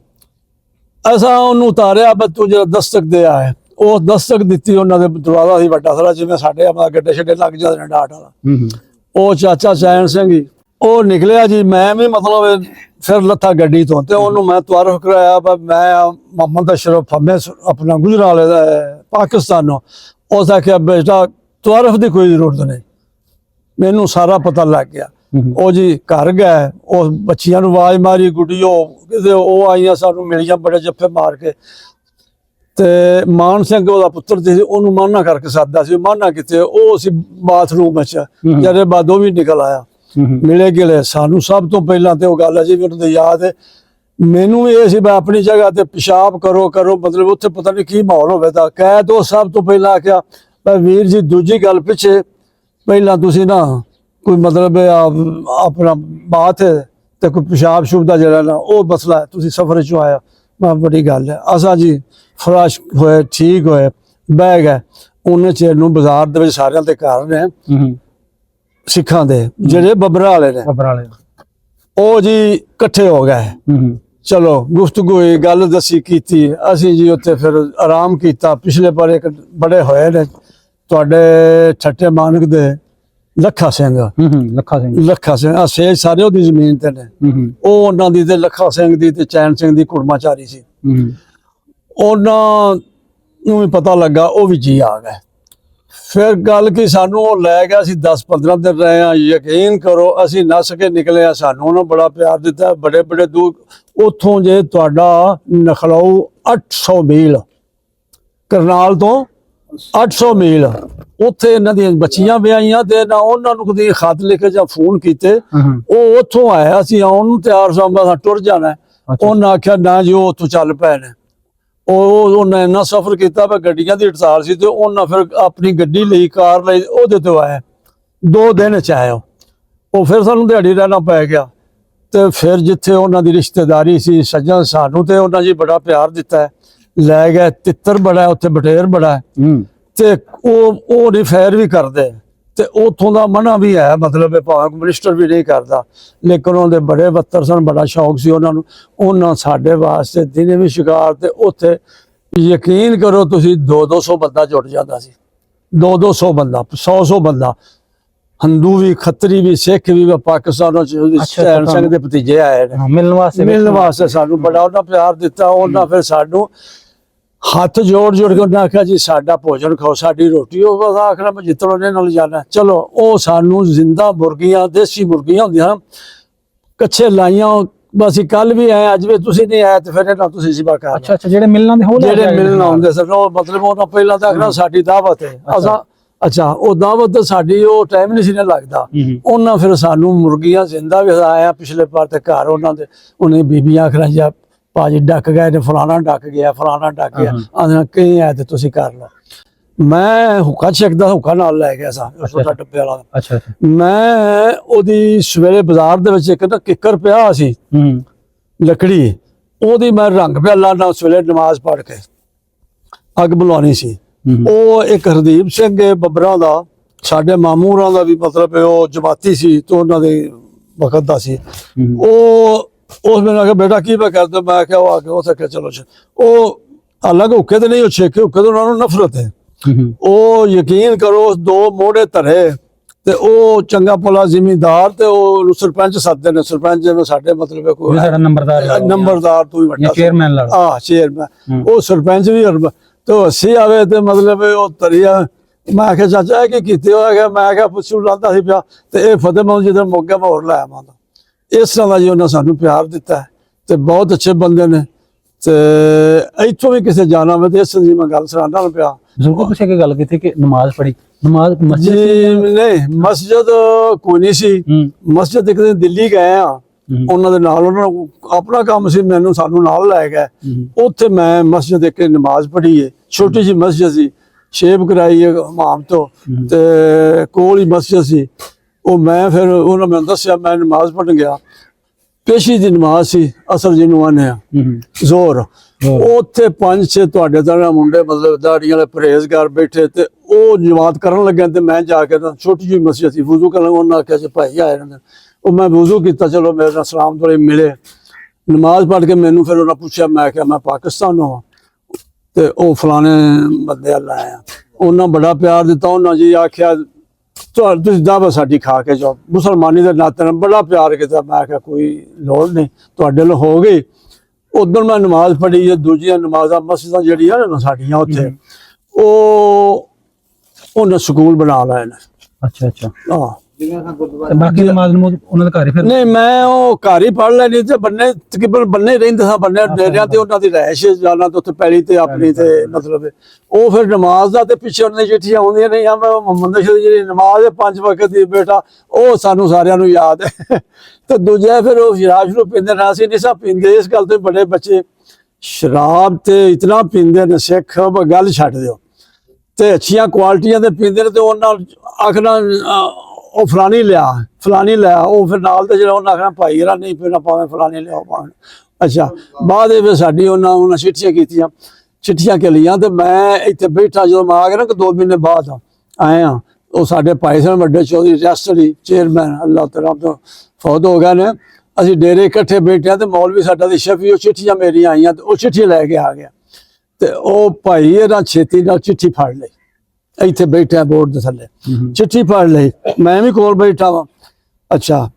ਅਸਾਂ ਉਹਨੂੰ ਉਤਾਰਿਆ, ਬਸ ਤੂੰ ਜਿਹੜਾ ਦਸਤਕ ਦੇ ਆਇਆ। ਉਹ ਦਸਤਕ ਦਿੱਤੀ, ਉਹਨਾਂ ਦੇ ਦਰਵਾਜ਼ਾ ਸੀ ਵੱਡਾ ਸਾਰਾ, ਜਿਵੇਂ ਸਾਡੇ ਆਪਣਾ ਗੱਡੇ ਛੱਡੇ ਲੱਗ ਜਾਂਦੇ ਨੇ ਡਾਟ ਵਾਲਾ। ਉਹ ਚਾਚਾ ਚੈਨ ਸਿੰਘ ਹੀ ਉਹ ਨਿਕਲਿਆ ਜੀ। ਮੈਂ ਵੀ ਮਤਲਬ ਫਿਰ ਲੱਥਾ ਗੱਡੀ ਤੋਂ, ਤੇ ਉਹਨੂੰ ਮੈਂ ਤਾਰਫ ਕਰਾਇਆ, ਮੈਂ ਮੁਹੰਮਦ ਅਸ਼ਰਫ ਹਮੇ ਆਪਣਾ ਗੁਜਰਾਲੇ ਦਾ ਪਾਕਿਸਤਾਨੋਂ। ਉਸ ਆਖਿਆ ਬੇਟਾ ਤਾਰਫ ਦੀ ਕੋਈ ਜ਼ਰੂਰਤ ਨਹੀਂ, ਮੈਨੂੰ ਸਾਰਾ ਪਤਾ ਲੱਗ ਗਿਆ। ਉਹ ਜੀ ਘਰ ਗਏ, ਉਹ ਬੱਚੀਆਂ ਨੂੰ ਆਵਾਜ਼ ਮਾਰੀ, ਗੁੱਡੀਓ ਕਿਤੇ, ਉਹ ਆਈਆਂ ਸਾਨੂੰ ਮਿਲੀਆਂ ਬੜੇ ਜੱਫੇ ਮਾਰ ਕੇ। ਤੇ ਮਾਨ ਸਿੰਘ ਉਹਦਾ ਪੁੱਤਰ ਸੀ, ਉਹਨੂੰ ਮਾਨਾ ਕਰਕੇ ਸਾਦਾ ਸੀ, ਮਾਨਾ ਕਿਤੇ, ਉਹ ਸੀ ਬਾਥਰੂਮ ਵਿੱਚ, ਜਦੇ ਬਾਅਦ ਉਹ ਵੀ ਨਿਕਲ ਆਇਆ, ਮਿਲੇ ਗਿਲੇ ਸਾਨੂੰ। ਸਭ ਤੋਂ ਪਹਿਲਾਂ ਤੇ ਉਹ ਗੱਲ ਹੈ ਜੀ, ਮੈਨੂੰ ਤਾਂ ਯਾਦ ਹੈ, ਮੈਨੂੰ ਇਹ ਸੀ ਮੈਂ ਆਪਣੀ ਜਗ੍ਹਾ ਤੇ ਪਿਸ਼ਾਬ ਕਰੋ, ਮਤਲਬ ਉੱਥੇ ਪਤਾ ਨਹੀਂ ਕੀ ਮਾਹੌਲ ਹੋਵੇ ਤਾਂ ਕਹਿ। ਤੋਂ ਸਭ ਤੋਂ ਪਹਿਲਾਂ ਆਖਿਆ ਪਰ ਵੀਰ ਜੀ ਦੂਜੀ ਗੱਲ ਪਿੱਛੇ ਪਹਿਲਾਂ ਤੁਸੀਂ ਨਾ ਕੋਈ ਮਤਲਬ ਆਪਣਾ ਬਾਤ ਹੈ ਤੇ ਕੋਈ ਪਿਸ਼ਾਬ ਸ਼ੁਬ ਦਾ ਜਿਹੜਾ ਨਾ ਉਹ ਮਸਲਾ ਹੈ, ਤੁਸੀਂ ਸਫ਼ਰ ਚੋਂ ਆਇਆ ਮੈਂ ਬੜੀ ਗੱਲ ਹੈ। ਅਸਾਂ ਜੀ ਫਰਾਸ਼ ਹੋਏ ਠੀਕ ਹੋਏ ਬਹਿ ਗਏ ਉਹਨੇ ਚਿਰ ਨੂੰ ਬਾਜ਼ਾਰ ਦੇ ਵਿੱਚ ਸਾਰਿਆਂ ਦੇ ਘਰ ਨੇ ਸਿੱਖਾਂ ਦੇ ਜਿਹੜੇ ਬੱਬਰਾਂ ਵਾਲੇ ਨੇ ਖਬਰ ਵਾਲੇ ਉਹ ਜੀ ਇਕੱਠੇ ਹੋ ਗਏ। ਚਲੋ ਗੁਫ਼ਤਗੂ ਹੋਈ, ਗੱਲ ਦੱਸੀ ਕੀਤੀ, ਅਸੀਂ ਜੀ ਉੱਥੇ ਫਿਰ ਆਰਾਮ ਕੀਤਾ। ਪਿਛਲੇ ਪਰ ਇੱਕ ਬੜੇ ਹੋਏ ਨੇ ਤੁਹਾਡੇ ਠੱਟੇ ਮਾਨਕ ਦੇ ਲੱਖਾ ਸਿੰਘ ਲੱਖਾ ਸਿੰਘ ਆ ਸੇਜ ਸਾਰੇ ਉਹਦੀ ਜ਼ਮੀਨ ਤੇ ਨੇ। ਉਹ ਉਹਨਾਂ ਦੀ ਤੇ ਲੱਖਾ ਸਿੰਘ ਦੀ ਤੇ ਚੈਨ ਸਿੰਘ ਦੀ ਕੁੜਮਾਚਾਰੀ ਸੀ। ਉਹਨਾਂ ਨੂੰ ਵੀ ਪਤਾ ਲੱਗਾ, ਉਹ ਵੀ ਜੀ ਆ ਗਏ। ਫਿਰ ਗੱਲ ਕੀ ਸਾਨੂੰ ਉਹ ਲੈ ਗਿਆ, ਅਸੀਂ 10-15 ਦਿਨ ਰਹੇ ਆ। ਯਕੀਨ ਕਰੋ ਅਸੀਂ ਨੱਸ ਕੇ ਨਿਕਲੇ ਆ। ਸਾਨੂੰ ਉਹਨਾਂ ਬੜਾ ਪਿਆਰ ਦਿੱਤਾ, ਬੜੇ ਬੜੇ ਦੂਰ ਉੱਥੋਂ ਜੇ ਤੁਹਾਡਾ ਨਖਲਾਊ 800 ਮੀਲ ਕਰਨਾਲ ਤੋਂ 800 ਮੀਲ ਉੱਥੇ ਇਹਨਾਂ ਦੀਆਂ ਬੱਚੀਆਂ ਵਿਆਹੀਆਂ ਤੇ ਨਾ ਉਹਨਾਂ ਨੂੰ ਕਦੀ ਖਤ ਲਿਖੇ ਜਾਂ ਫੋਨ ਕੀਤੇ। ਉਹ ਉੱਥੋਂ ਆਇਆ, ਅਸੀਂ ਆਉਣ ਨੂੰ ਤਿਆਰ ਸਾਂ, ਟੁਰ ਜਾਣਾ। ਉਹਨਾਂ ਆਖਿਆ ਨਾ ਜੀ ਉਹ ਉੱਥੋਂ ਚੱਲ ਪਏ ਨੇ। ਉਹਨਾਂ ਇੰਨਾ ਸਫ਼ਰ ਕੀਤਾ ਪਰ ਗੱਡੀਆਂ ਦੀ ਹੜਤਾਲ ਸੀ ਤੇ ਉਹਨਾਂ ਫਿਰ ਆਪਣੀ ਗੱਡੀ ਲਈ, ਕਾਰ ਲਈ, ਉਹਦੇ ਤੋਂ ਆਇਆ। 2 ਦਿਨ ਚ ਆਇਆ ਉਹ। ਫਿਰ ਸਾਨੂੰ ਦਿਹਾੜੀ ਰਹਿਣਾ ਪੈ ਗਿਆ। ਤੇ ਫਿਰ ਜਿੱਥੇ ਉਹਨਾਂ ਦੀ ਰਿਸ਼ਤੇਦਾਰੀ ਸੀ ਸੱਜਣ, ਸਾਨੂੰ ਤੇ ਉਹਨਾਂ ਜੀ ਬੜਾ ਪਿਆਰ ਦਿੱਤਾ ਹੈ। ਲੈ ਗਏ, ਤਿੱਤਰ ਬੜਾ ਉੱਥੇ, ਬਟੇਰ ਬੜਾ ਤੇ ਉਹ ਨਹੀਂ ਫੈਰ ਵੀ ਕਰਦੇ ਤੇ ਉਥੋਂ ਦਾ ਮਨਾ ਵੀ ਹੈ, ਮਤਲਬ ਭਾਵੇਂ ਮਿਨਿਸਟਰ ਵੀ ਨਹੀਂ ਕਰਦਾ। ਲੇਕਿਨ ਉਹਦੇ ਬੜੇ ਬੱਤਰ ਸਨ, ਬੜਾ ਸ਼ੌਕ ਸੀ ਉਹਨਾਂ ਨੂੰ। ਉਹਨਾਂ ਸਾਡੇ ਵਾਸਤੇ ਦਿਨੇ ਵੀ ਸ਼ਿਕਾਰ ਤੇ ਉੱਥੇ ਯਕੀਨ ਕਰੋ ਤੁਸੀਂ 200 ਬੰਦਾ ਜੁੜ ਜਾਂਦਾ ਸੀ। 200 ਬੰਦਾ, 100 ਬੰਦਾ, ਹਿੰਦੂ ਵੀ, ਖੱਤਰੀ ਵੀ, ਸਿੱਖ ਵੀ, ਪਾਕਿਸਤਾਨੋਂ ਚੈਨ ਸਿੰਘ ਦੇ ਭਤੀਜੇ ਆਏ ਨੇ ਮਿਲਣ ਵਾਸਤੇ। ਸਾਨੂੰ ਬੜਾ ਉਹਨਾਂ ਪਿਆਰ ਦਿੱਤਾ। ਉਹਨਾਂ ਫਿਰ ਸਾਨੂੰ ਹੱਥ ਜੋੜ ਜੋੜ ਕੇ ਉਹਨਾਂ ਆਖਿਆ ਜੀ ਸਾਡਾ ਭੋਜਨ ਖਾਓ, ਸਾਡੀ ਰੋਟੀ। ਉਹ ਬਸ ਆਖਣਾ ਮੈਂ ਜਿੱਤੋਂ ਉਹਨੇ ਨਾਲ ਜਾਣਾ। ਚਲੋ ਉਹ ਸਾਨੂੰ ਜ਼ਿੰਦਾ ਮੁਰਗੀਆਂ, ਦੇਸੀ ਮੁਰਗੀਆਂ ਹੁੰਦੀਆਂ ਕੱਛੇ ਲਾਈਆਂ। ਬਸ ਕੱਲ ਵੀ ਆਏ, ਅੱਜ ਵੀ ਤੁਸੀਂ ਨਹੀਂ ਆਏ ਤੇ ਫਿਰ ਇਹਨਾਂ ਤੁਸੀਂ ਸਿਵਾ ਕਰ। ਅੱਛਾ ਜਿਹੜੇ ਮਿਲਣਾ ਦੇ ਹੋ, ਜਿਹੜੇ ਮਿਲਣ ਆਉਂਦੇ ਸਨ ਉਹ ਮਤਲਬ ਉਹਨਾਂ ਪਹਿਲਾਂ ਤਾਂ ਆਖਣਾ ਸਾਡੀ ਦਾਵਤ ਹੈ। ਅਸਾਂ ਅੱਛਾ ਉਹ ਦਾਵਤ ਸਾਡੀ ਉਹ ਟਾਈਮ ਨਹੀਂ ਸੀ ਨਾ ਲੱਗਦਾ। ਉਹਨਾਂ ਫਿਰ ਸਾਨੂੰ ਮੁਰਗੀਆਂ ਜ਼ਿੰਦਾ ਵੀ ਆਇਆ। ਪਿਛਲੇ ਪਾਰ ਤੇ ਘਰ ਉਹਨਾਂ ਦੇ ਉਹਨੇ ਬੀਬੀਆਂ ਆਖਣਾ ਜਾਂ ਭਾਜੀ ਡੱਕ ਗਏ ਨੇ, ਫਲਾਣਾ ਡੱਕ ਗਿਆ, ਫਲਾਣਾ ਡੱਕ ਗਿਆ। ਆਹ ਕਈ ਆਏ ਤੇ ਤੁਸੀਂ ਕਰ ਲਓ। ਮੈਂ ਹੁੱਕਾ ਚੱਕਦਾ, ਹੁੱਕਾ ਨਾਲ ਲੈ ਗਿਆ ਸਾਂ ਛੋਟਾ ਡੱਬੇ ਵਾਲਾ। ਅੱਛਾ ਮੈਂ ਉਹਦੀ ਸਵੇਰੇ ਬਾਜ਼ਾਰ ਦੇ ਵਿੱਚ ਇੱਕ ਨਾ ਕਿੱਕਰ ਪਿਆ ਸੀ ਲੱਕੜੀ, ਉਹਦੀ ਮੈਂ ਰੰਗ ਪਿਆ ਲਾਣਾ ਸਵੇਰੇ ਨਮਾਜ਼ ਪੜ੍ਹ ਕੇ ਅੱਗ ਬੁਲਾਉਣੀ ਸੀ। ਉਹ ਇੱਕ ਹਰਦੀਪ ਸਿੰਘ ਬੱਬਰਾਂ ਦਾ, ਸਾਡੇ ਮਾਮੂਰਾਂ ਦਾ ਵੀ ਮਤਲਬ ਉਹ ਜਮਾਤੀ ਸੀ ਤੇ ਉਹਨਾਂ ਦੇ ਵਕਤ ਦਾ ਸੀ। ਉਹ ਉਸ ਮੈਨੂੰ ਆਖਿਆ ਬੇਟਾ ਕੀ ਮੈਂ ਕਰਦਾ? ਮੈਂ ਕਿਹਾ ਉਹ ਆ ਕੇ ਉੱਥੇ ਚਲੋ ਉਹ ਅਲੱਗ ਹੁੱਕੇ ਤੇ ਨਹੀਂ, ਉਹ ਛੇਕੇ ਹੁੱਕੇ ਤੋਂ ਉਹਨਾਂ ਨੂੰ ਨਫ਼ਰਤ ਹੈ। ਉਹ ਯਕੀਨ ਕਰੋ 2 ਮੋਢੇ ਧਰੇ ਤੇ ਉਹ ਚੰਗਾ ਭਲਾ ਜ਼ਿਮੀਂਦਾਰ ਤੇ ਉਹ ਸਰਪੰਚ ਸੱਦਦੇ ਨੇ। ਸਰਪੰਚ ਜਿਵੇਂ ਸਾਡੇ ਮਤਲਬ ਕੋਈ ਸਾਡਾ ਨੰਬਰਦਾਰ ਤੋਂ ਵੀ ਵੱਡਾ ਚੇਅਰਮੈਨ ਲਾ ਚੇਅਰਮੈਨ, ਉਹ ਸਰਪੰਚ ਵੀ ਤੇ ਹੱਸੀ ਆਵੇ ਤੇ ਮਤਲਬ ਉਹ ਤਰੀਆ। ਮੈਂ ਆਖਿਆ ਚਾਚਾ ਇਹ ਕੀ ਕੀਤੇ ਹੋਇਆ? ਮੈਂ ਆਖਿਆ ਪੁੱਛੂ ਲਾਂਦਾ ਸੀ ਪਿਆ ਤੇ ਇਹ ਫਤਿਹ ਮੌਲ ਜਦੋਂ ਮੁੱਕ ਗਿਆ ਮੈਂ ਹੋਰ ਲਾਇਆ ਮਾਂ ਦਾ। ਇਸ ਤਰ੍ਹਾਂ ਦਾ ਜੀ ਉਹਨਾਂ ਸਾਨੂੰ ਪਿਆਰ ਦਿੱਤਾ ਤੇ ਬਹੁਤ ਅੱਛੇ ਬੰਦੇ ਨੇ। ਤੇ ਇੱਥੋਂ ਵੀ ਕਿਸੇ ਜਾਣਾ ਹੋਵੇ ਤੇ ਇਸ ਦੀ ਮੈਂ ਗੱਲ ਸੁਣਾਉਣਾ ਨੂੰ ਪਿਆ। ਜ਼ਰੂਰ ਤੁਸੀਂ ਅੱਗੇ ਗੱਲ ਕੀਤੀ ਕਿ ਨਮਾਜ਼ ਪੜ੍ਹੀ, ਨਮਾਜ਼ ਮਸਜਿਦ ਨਹੀਂ, ਮਸਜਿਦ ਕੋਈ ਨਹੀਂ ਸੀ। ਮਸਜਿਦ ਇੱਕ ਦਿਨ ਦਿੱਲੀ ਗਏ ਆ ਉਹਨਾਂ ਦੇ ਨਾਲ, ਉਹਨਾਂ ਨੂੰ ਆਪਣਾ ਕੰਮ ਸੀ, ਮੈਨੂੰ ਸਾਨੂੰ ਨਾਲ ਲੈ ਗਏ। ਉੱਥੇ ਮੈਂ ਮਸਜਿਦ ਇੱਕ ਨਮਾਜ਼ ਪੜ੍ਹੀ ਹੈ, ਛੋਟੀ ਜਿਹੀ ਮਸਜਿਦ ਸੀ, ਸ਼ੇਪ ਕਰਾਈ ਇਮਾਮ ਤੋਂ ਤੇ ਕੋਲ ਹੀ ਮਸਜਿਦ ਸੀ। ਉਹ ਮੈਂ ਫਿਰ ਉਹਨਾਂ ਮੈਨੂੰ ਦੱਸਿਆ, ਮੈਂ ਨਮਾਜ਼ ਪੜ੍ਹਨ ਗਿਆ। ਪੇਸ਼ੀ ਦੀ ਨਮਾਜ਼ ਸੀ, ਅਸਰ ਜਿਹਨੂੰ ਆਨੇ ਆ ਜ਼ੋਰ। ਉੱਥੇ 5-6 ਤੁਹਾਡੇ ਤਰ੍ਹਾਂ ਮੁੰਡੇ ਮਤਲਬ ਦਾੜੀਆਂ ਵਾਲੇ ਪਰਹੇਜ਼ਗਾਰ ਬੈਠੇ ਤੇ ਉਹ ਜਮਾਤ ਕਰਨ ਲੱਗੇ ਤੇ ਮੈਂ ਜਾ ਕੇ ਨਾ ਛੋਟੀ ਜਿਹੀ ਮਸਜਿਦ ਸੀ ਵਜ਼ੂ ਕਰਨ। ਉਹਨਾਂ ਆਖਿਆ ਸੀ ਭਾਈ ਆਏ ਨੇ, ਉਹ ਮੈਂ ਵਜ਼ੂ ਕੀਤਾ, ਚਲੋ ਮੇਰੇ ਨਾਲ ਸਲਾਮ ਦੁਆਲੇ ਮਿਲੇ, ਨਮਾਜ਼ ਪੜ੍ਹ ਕੇ ਮੈਨੂੰ ਫਿਰ ਉਹਨਾਂ ਪੁੱਛਿਆ। ਮੈਂ ਕਿਹਾ ਮੈਂ ਪਾਕਿਸਤਾਨੋਂ ਹਾਂ ਤੇ ਉਹ ਫਲਾਣੇ ਬੰਦੇ ਵੱਲ ਆਇਆ। ਉਹਨਾਂ ਬੜਾ ਪਿਆਰ ਦਿੱਤਾ। ਉਹਨਾਂ ਜੀ ਆਖਿਆ ਤੁਸੀਂ ਦਾਵਤ ਸਾਡੀ ਖਾ ਕੇ ਜਾਓ, ਮੁਸਲਮਾਨੀ ਦੇ ਨਾਤੇ ਨਾਲ ਬੜਾ ਪਿਆਰ ਕੀਤਾ। ਮੈਂ ਕਿਹਾ ਕੋਈ ਲੋੜ ਨਹੀਂ, ਤੁਹਾਡੇ ਨਾਲ ਹੋ ਗਈ। ਉਦੋਂ ਮੈਂ ਨਮਾਜ਼ ਪੜ੍ਹੀ। ਦੂਜੀਆਂ ਨਮਾਜ਼ਾਂ ਮਸਜਿਦਾਂ ਜਿਹੜੀਆਂ ਨੇ ਸਾਡੀਆਂ ਉੱਥੇ ਉਹਨੇ ਸਕੂਲ ਬਣਾ ਲਏ ਨੇ। ਅੱਛਾ ਹਾਂ ਬਾਕੀ ਨਮਾਜ਼ ਨੂੰ ਉਹਨਾਂ ਦੇ ਘਰ ਹੀ ਫਿਰ ਨਹੀਂ, ਮੈਂ ਉਹ ਘਰ ਹੀ ਪੜ੍ਹ ਲੈਣੀ ਤੇ ਬੰਨੇ ਤਕਰੀਬਨ ਬੰਨੇ ਰਹਿੰਦੇ ਸਾਂ, ਬੰਨੇ ਡੇਰਿਆਂ ਤੇ ਉਹਨਾਂ ਦੀ ਰਹਿائش ਜਾਣਾ ਤੇ ਉੱਥੇ ਪੈਲੀ ਤੇ ਆਪਣੀ ਤੇ ਮਤਲਬ ਉਹ ਫਿਰ ਨਮਾਜ਼ ਦਾ ਤੇ ਪਿੱਛੇ ਉਹਨੇ ਚਿੱਠੀਆਂ ਆਉਂਦੀਆਂ ਨਹੀਂ ਆ। ਮੈਂ ਮੁਹੰਮਦ ਜਿਹੜੀ ਨਮਾਜ਼ ਹੈ 5 ਵਕਤ ਦੀ ਬੇਟਾ, ਉਹ ਸਾਨੂੰ ਸਾਰਿਆਂ ਨੂੰ ਯਾਦ ਹੈ। ਤੇ ਦੂਜਾ ਫਿਰ ਉਹ ਸ਼ਰਾਬ ਸ਼ੁਰੂ ਪੀਂਦੇ ਨਾ, ਅਸੀਂ ਨਹੀਂ ਸਾ ਪੀਂਦੇ। ਇਸ ਗੱਲ ਤੇ ਬੜੇ ਬੱਚੇ ਸ਼ਰਾਬ ਤੇ ਇਤਨਾ ਪੀਂਦੇ ਨੇ ਸਿੱਖ, ਗੱਲ ਛੱਡ ਦਿਓ। ਤੇ ਅੱਛੀਆਂ ਕੁਆਲਿਟੀਆਂ ਦੇ ਪੀਂਦੇ ਨੇ ਤੇ ਉਹਨਾਂ ਆਖਣਾ ਉਹ ਫਲਾਨੀ ਲਿਆ ਉਹ ਫਿਰ ਨਾਲ ਤੇ ਜਿਹੜਾ ਉਹਨਾਂ ਆਖਣਾ ਭਾਈ ਯਾਰ ਨਹੀਂ ਪੀਣਾ ਭਾਵੇਂ ਫਲਾਨੀ ਲਿਆਓ ਭਾਵੇਂ। ਅੱਛਾ ਬਾਅਦ ਦੇ ਵਿੱਚ ਸਾਡੀ ਉਹਨਾਂ ਚਿੱਠੀਆਂ ਕੀਤੀਆਂ, ਚਿੱਠੀਆਂ ਕੇ ਲਈਆਂ ਤੇ ਮੈਂ ਇੱਥੇ ਬੈਠਾ ਜਦੋਂ ਮੈਂ ਆ ਗਿਆ ਨਾ ਕਿ 2 ਮਹੀਨੇ ਬਾਅਦ ਆਏ ਆ। ਉਹ ਸਾਡੇ ਭਾਈ ਸਾਹਿਬ ਵੱਡੇ ਚੌਧਰੀ ਰਿਆਸਤੀ ਚੇਅਰਮੈਨ ਅੱਲਾਹ ਤਆਲਾ ਤੋਂ ਫੌਤ ਹੋ ਗਏ ਨੇ। ਅਸੀਂ ਡੇਰੇ ਇਕੱਠੇ ਬੈਠੇ ਤੇ ਮੌਲਵੀ ਸਾਡਾ ਦੀ ਸ਼ਫੀ ਉਹ ਚਿੱਠੀਆਂ ਮੇਰੀਆਂ ਆਈਆਂ ਤੇ ਉਹ ਚਿੱਠੀ ਲੈ ਕੇ ਆ ਗਿਆ ਤੇ ਉਹ ਭਾਈ ਇਹਦਾ ਛੇਤੀ ਨਾਲ ਚਿੱਠੀ ਫੜ ਲਈ, ਇੱਥੇ ਬੈਠਿਆ ਬੋਰਡ ਦੇ ਥੱਲੇ ਚਿੱਠੀ ਫੜ ਲਈ, ਮੈਂ ਵੀ ਕੋਲ ਬੈਠਾ ਵਾਂ। ਅੱਛਾ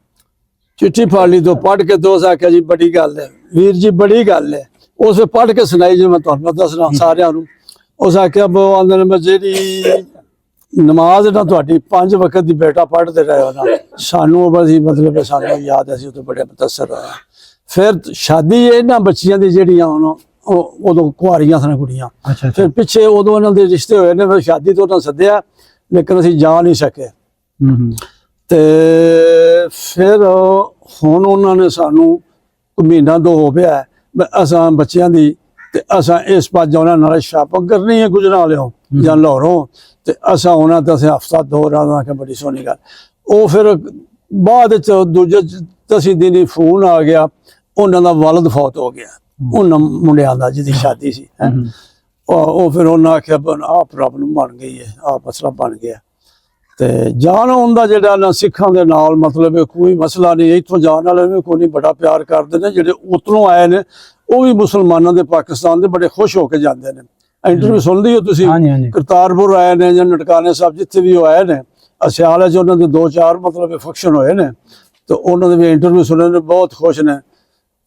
ਚਿੱਠੀ ਫੜ ਲਈ ਤੋਂ ਪੜ੍ਹ ਕੇ ਦੋਸਤ ਆਖਿਆ ਜੀ ਬੜੀ ਗੱਲ ਹੈ ਵੀਰ ਜੀ, ਬੜੀ ਗੱਲ ਹੈ। ਉਸ ਵੇ ਪੜ੍ਹ ਕੇ ਸੁਣਾਈ ਜੀ, ਮੈਂ ਤੁਹਾਨੂੰ ਦੱਸਣਾ ਸਾਰਿਆਂ ਨੂੰ। ਉਸ ਆਖਿਆ ਬੋ ਆਂਦੇ ਨੇ ਜਿਹੜੀ ਨਮਾਜ਼ ਨਾ ਤੁਹਾਡੀ 5 ਵਕਤ ਦੀ ਬੇਟਾ ਪੜ੍ਹਦੇ ਰਹੇ ਹੋ ਨਾ, ਸਾਨੂੰ ਬੜੀ ਮਤਲਬ ਸਾਨੂੰ ਯਾਦ ਹੈ, ਅਸੀਂ ਉਹ ਤੋਂ ਬੜੇ ਮੁਤੱਸਰ ਹੋਏ। ਫਿਰ ਸ਼ਾਦੀ ਇਹਨਾਂ ਬੱਚੀਆਂ ਦੀ ਜਿਹੜੀਆਂ ਹੁਣ ਉਦੋਂ ਕੁਆਰੀਆਂ ਸਨ ਕੁੜੀਆਂ, ਫਿਰ ਪਿੱਛੇ ਉਦੋਂ ਇਹਨਾਂ ਦੇ ਰਿਸ਼ਤੇ ਹੋਏ ਨੇ, ਫਿਰ ਸ਼ਾਦੀ ਤੋਂ ਉਹਨਾਂ ਸੱਦਿਆ ਲੇਕਿਨ ਅਸੀਂ ਜਾ ਨਹੀਂ ਸਕੇ। ਤੇ ਫਿਰ ਹੁਣ ਉਹਨਾਂ ਨੇ ਸਾਨੂੰ ਮਹੀਨਾ 2 ਹੋ ਪਿਆ ਅਸਾਂ ਬੱਚਿਆਂ ਦੀ ਤੇ ਅਸਾਂ ਇਸ ਪਾਸੇ ਉਹਨਾਂ ਨਾਲ ਸ਼ਾਪਿੰਗ ਕਰਨੀ ਹੈ ਗੁਜਰਾਂ ਲਿਓ ਜਾਂ ਲਾਹੌਰੋਂ ਤੇ ਅਸਾਂ ਉਹਨਾਂ ਦਾ ਹਫਤਾ 2 ਰਾਤਾਂ ਕਿ ਬੜੀ ਸੋਹਣੀ ਗੱਲ। ਉਹ ਫਿਰ ਬਾਅਦ ਚ ਦੂਜੇ 10 ਦਿਨ ਹੀ ਫੋਨ ਆ ਗਿਆ, ਉਹਨਾਂ ਦਾ ਵਾਲਦ ਫੌਤ ਹੋ ਗਿਆ, ਉਹਨਾਂ ਮੁੰਡਿਆਂ ਦਾ ਜਿਹਦੀ ਸ਼ਾਦੀ ਸੀ। ਉਹ ਫਿਰ ਉਹਨਾਂ ਆਖਿਆ ਆਹ ਪ੍ਰੋਬਲਮ ਬਣ ਗਈ ਹੈ, ਆਹ ਮਸਲਾ ਬਣ ਗਿਆ। ਤੇ ਜਾਨ ਆਉਣ ਦਾ ਜਿਹੜਾ ਨਾ ਸਿੱਖਾਂ ਦੇ ਨਾਲ ਮਤਲਬ ਕੋਈ ਮਸਲਾ ਨਹੀਂ, ਇੱਥੋਂ ਜਾਣ ਵਾਲੇ ਵੀ ਕੋਈ ਨਹੀਂ ਬੜਾ ਪਿਆਰ ਕਰਦੇ ਨੇ, ਜਿਹੜੇ ਉਤੋਂ ਆਏ ਨੇ ਉਹ ਵੀ ਮੁਸਲਮਾਨਾਂ ਦੇ ਪਾਕਿਸਤਾਨ ਦੇ ਬੜੇ ਖੁਸ਼ ਹੋ ਕੇ ਜਾਂਦੇ ਨੇ। ਇੰਟਰਵਿਊ ਸੁਣਦੇ ਹੋ ਤੁਸੀਂ, ਕਰਤਾਰਪੁਰ ਆਏ ਨੇ ਜਾਂ ਨਨਕਾਣੇ ਸਾਹਿਬ ਜਿੱਥੇ ਵੀ ਉਹ ਆਏ ਨੇ, ਅਸਿਆਲੇ 'ਚ ਉਹਨਾਂ ਦੇ 2-4 ਮਤਲਬ ਫੰਕਸ਼ਨ ਹੋਏ ਨੇ ਤੇ ਉਹਨਾਂ ਦੇ ਵੀ ਇੰਟਰਵਿਊ ਸੁਣੇ ਨੇ, ਬਹੁਤ ਖੁਸ਼ ਨੇ।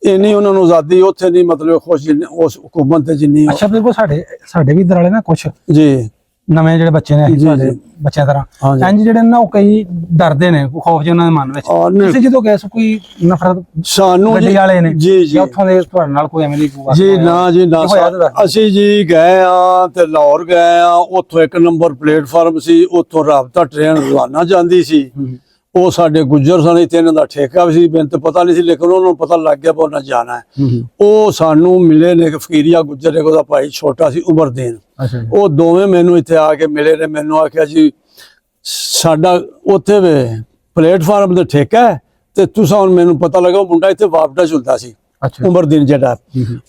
ਇੰਨੀ ਉਹਨਾਂ ਨੂੰ ਆਜ਼ਾਦੀ ਉੱਥੇ ਨਹੀਂ ਮਤਲਬ ਖੁਸ਼ ਜਿੰਨੀ ਉਸ ਹੁਕੂਮਤ ਤੇ ਜਿੰਨੀ। ਅੱਛਾ ਬਿਲਕੁਲ ਸਾਡੇ ਵੀ ਇਧਰ ਵਾਲੇ ਨਾ ਕੁਛ ਜੀ ਨਵੇਂ ਜਿਹੜੇ ਬੱਚੇ ਨੇ ਸਾਡੇ ਬੱਚਿਆਂ ਤਰ੍ਹਾਂ ਇੰਜ ਜਿਹੜੇ ਨਾ ਉਹ ਕਈ ਡਰਦੇ ਨੇ, ਖੌਫ ਜਿਹਾ ਉਹਨਾਂ ਦੇ ਮਨ ਵਿੱਚ। ਤੁਸੀਂ ਜਦੋਂ ਗਏ ਸੋ ਕੋਈ ਨਫ਼ਰਤ ਸਾਨੂੰ ਗੱਡੀ ਵਾਲੇ ਨੇ ਜੀ ਉੱਥੋਂ ਦੇ ਤੁਹਾਡੇ ਨਾਲ ਕੋਈ ਐਵੇਂ ਦੀ ਜੀ ਨਾ ਜੀ ਨਾ, ਅਸੀਂ ਜੀ ਗਏ ਆ ਤੇ ਲਾਹੌਰ ਗਏ ਆ, ਉੱਥੋਂ 1 ਨੰਬਰ ਪਲੇਟਫਾਰਮ ਸੀ, ਉੱਥੋਂ ਰਾਬਤਾ ਟ੍ਰੇਨ ਰਵਾਨਾ ਜਾਂਦੀ ਸੀ। ਉਹ ਸਾਡੇ ਗੁੱਜਰ ਸਨ, ਇੱਥੇ ਇਹਨਾਂ ਦਾ ਠੇਕਾ ਵੀ ਸੀ, ਮੈਨੂੰ ਤਾਂ ਪਤਾ ਨਹੀਂ ਸੀ ਲੇਕਿਨ ਉਹਨੂੰ ਪਤਾ ਲੱਗ ਗਿਆ ਉਹਨਾਂ ਜਾਣਾ ਹੈ। ਉਹ ਸਾਨੂੰ ਮਿਲੇ ਨੇ ਫਕੀਰੀਆ ਗੁੱਜਰ, ਉਹਦਾ ਭਾਈ ਛੋਟਾ ਸੀ ਉਮਰਦੀਨ, ਉਹ ਦੋਵੇਂ ਮੈਨੂੰ ਇੱਥੇ ਆ ਕੇ ਮਿਲੇ ਨੇ। ਮੈਨੂੰ ਆਖਿਆ ਜੀ ਸਾਡਾ ਉੱਥੇ ਵੇ ਪਲੇਟਫਾਰਮ ਦੇ ਠੇਕਾ ਹੈ ਤੇ ਤੁਸੀਂ ਹੁਣ ਮੈਨੂੰ ਪਤਾ ਲੱਗਾ ਉਹ ਮੁੰਡਾ ਇੱਥੇ ਵਾਪਡਾ ਝੁਲਦਾ ਸੀ ਉਮਰਦੀਨ ਜਿਹੜਾ।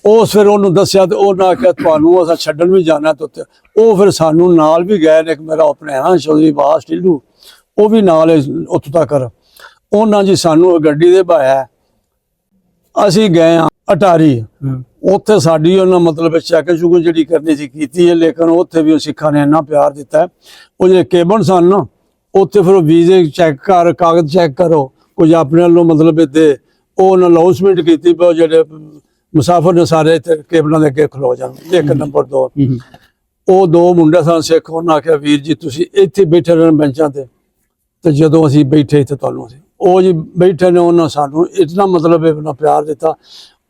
ਉਸ ਫਿਰ ਉਹਨੂੰ ਦੱਸਿਆ ਤੇ ਉਹਨਾਂ ਆਖਿਆ ਤੁਹਾਨੂੰ ਅਸਾਂ ਛੱਡਣ ਵੀ ਜਾਣਾ ਤੇ ਉਹ ਫਿਰ ਸਾਨੂੰ ਨਾਲ ਵੀ ਗਏ ਨੇ। ਇੱਕ ਮੇਰਾ ਆਪਣੇ ਹਾਂ ਚੌਧਰੀ ਬਾਸ ਢਿੱਲੂ, ਉਹ ਵੀ ਨਾਲ ਉੱਥੋਂ ਤੱਕ ਉਹਨਾਂ ਜੀ ਸਾਨੂੰ ਗੱਡੀ ਦੇ ਬਾਇਆ। ਅਸੀਂ ਗਏ ਆ ਅਟਾਰੀ, ਉੱਥੇ ਸਾਡੀ ਉਹਨਾਂ ਮਤਲਬ ਚੈੱਕ ਚੁੱਕ ਜਿਹੜੀ ਕਰਨੀ ਸੀ ਕੀਤੀ ਹੈ, ਲੇਕਿਨ ਉੱਥੇ ਵੀ ਸਿੱਖਾਂ ਨੇ ਇੰਨਾ ਪਿਆਰ ਦਿੱਤਾ। ਉਹ ਜਿਹੜੇ ਕੇਬਨ ਸਨ ਨਾ ਉੱਥੇ ਫਿਰ ਵੀਜ਼ੇ ਚੈੱਕ ਕਰ, ਕਾਗਜ਼ ਚੈੱਕ ਕਰੋ, ਕੁਝ ਆਪਣੇ ਵੱਲੋਂ ਮਤਲਬ ਦੇ ਉਹ ਅਨਾਉਂਸਮੈਂਟ ਕੀਤੀ ਵੀ ਜਿਹੜੇ ਮੁਸਾਫਰ ਨੇ ਸਾਰੇ ਇੱਥੇ ਕੇਬਲਾਂ ਦੇ ਅੱਗੇ ਖਲੋ ਜਾਣ। 1 ਨੰਬਰ 2 ਉਹ 2 ਮੁੰਡੇ ਸਨ ਸਿੱਖ, ਉਹਨਾਂ ਆਖਿਆ ਵੀਰ ਜੀ ਤੁਸੀਂ ਇੱਥੇ ਬੈਠੇ ਰਹਿਣ ਬੈਂਚਾਂ ਤੇ ਜਦੋਂ ਅਸੀਂ ਬੈਠੇ ਇੱਥੇ ਤੁਹਾਨੂੰ ਉਹ ਜੀ ਬੈਠੇ ਨੇ, ਉਹਨਾਂ ਸਾਨੂੰ ਇਤਨਾ ਮਤਲਬ ਇਤਨਾ ਪਿਆਰ ਦਿੱਤਾ।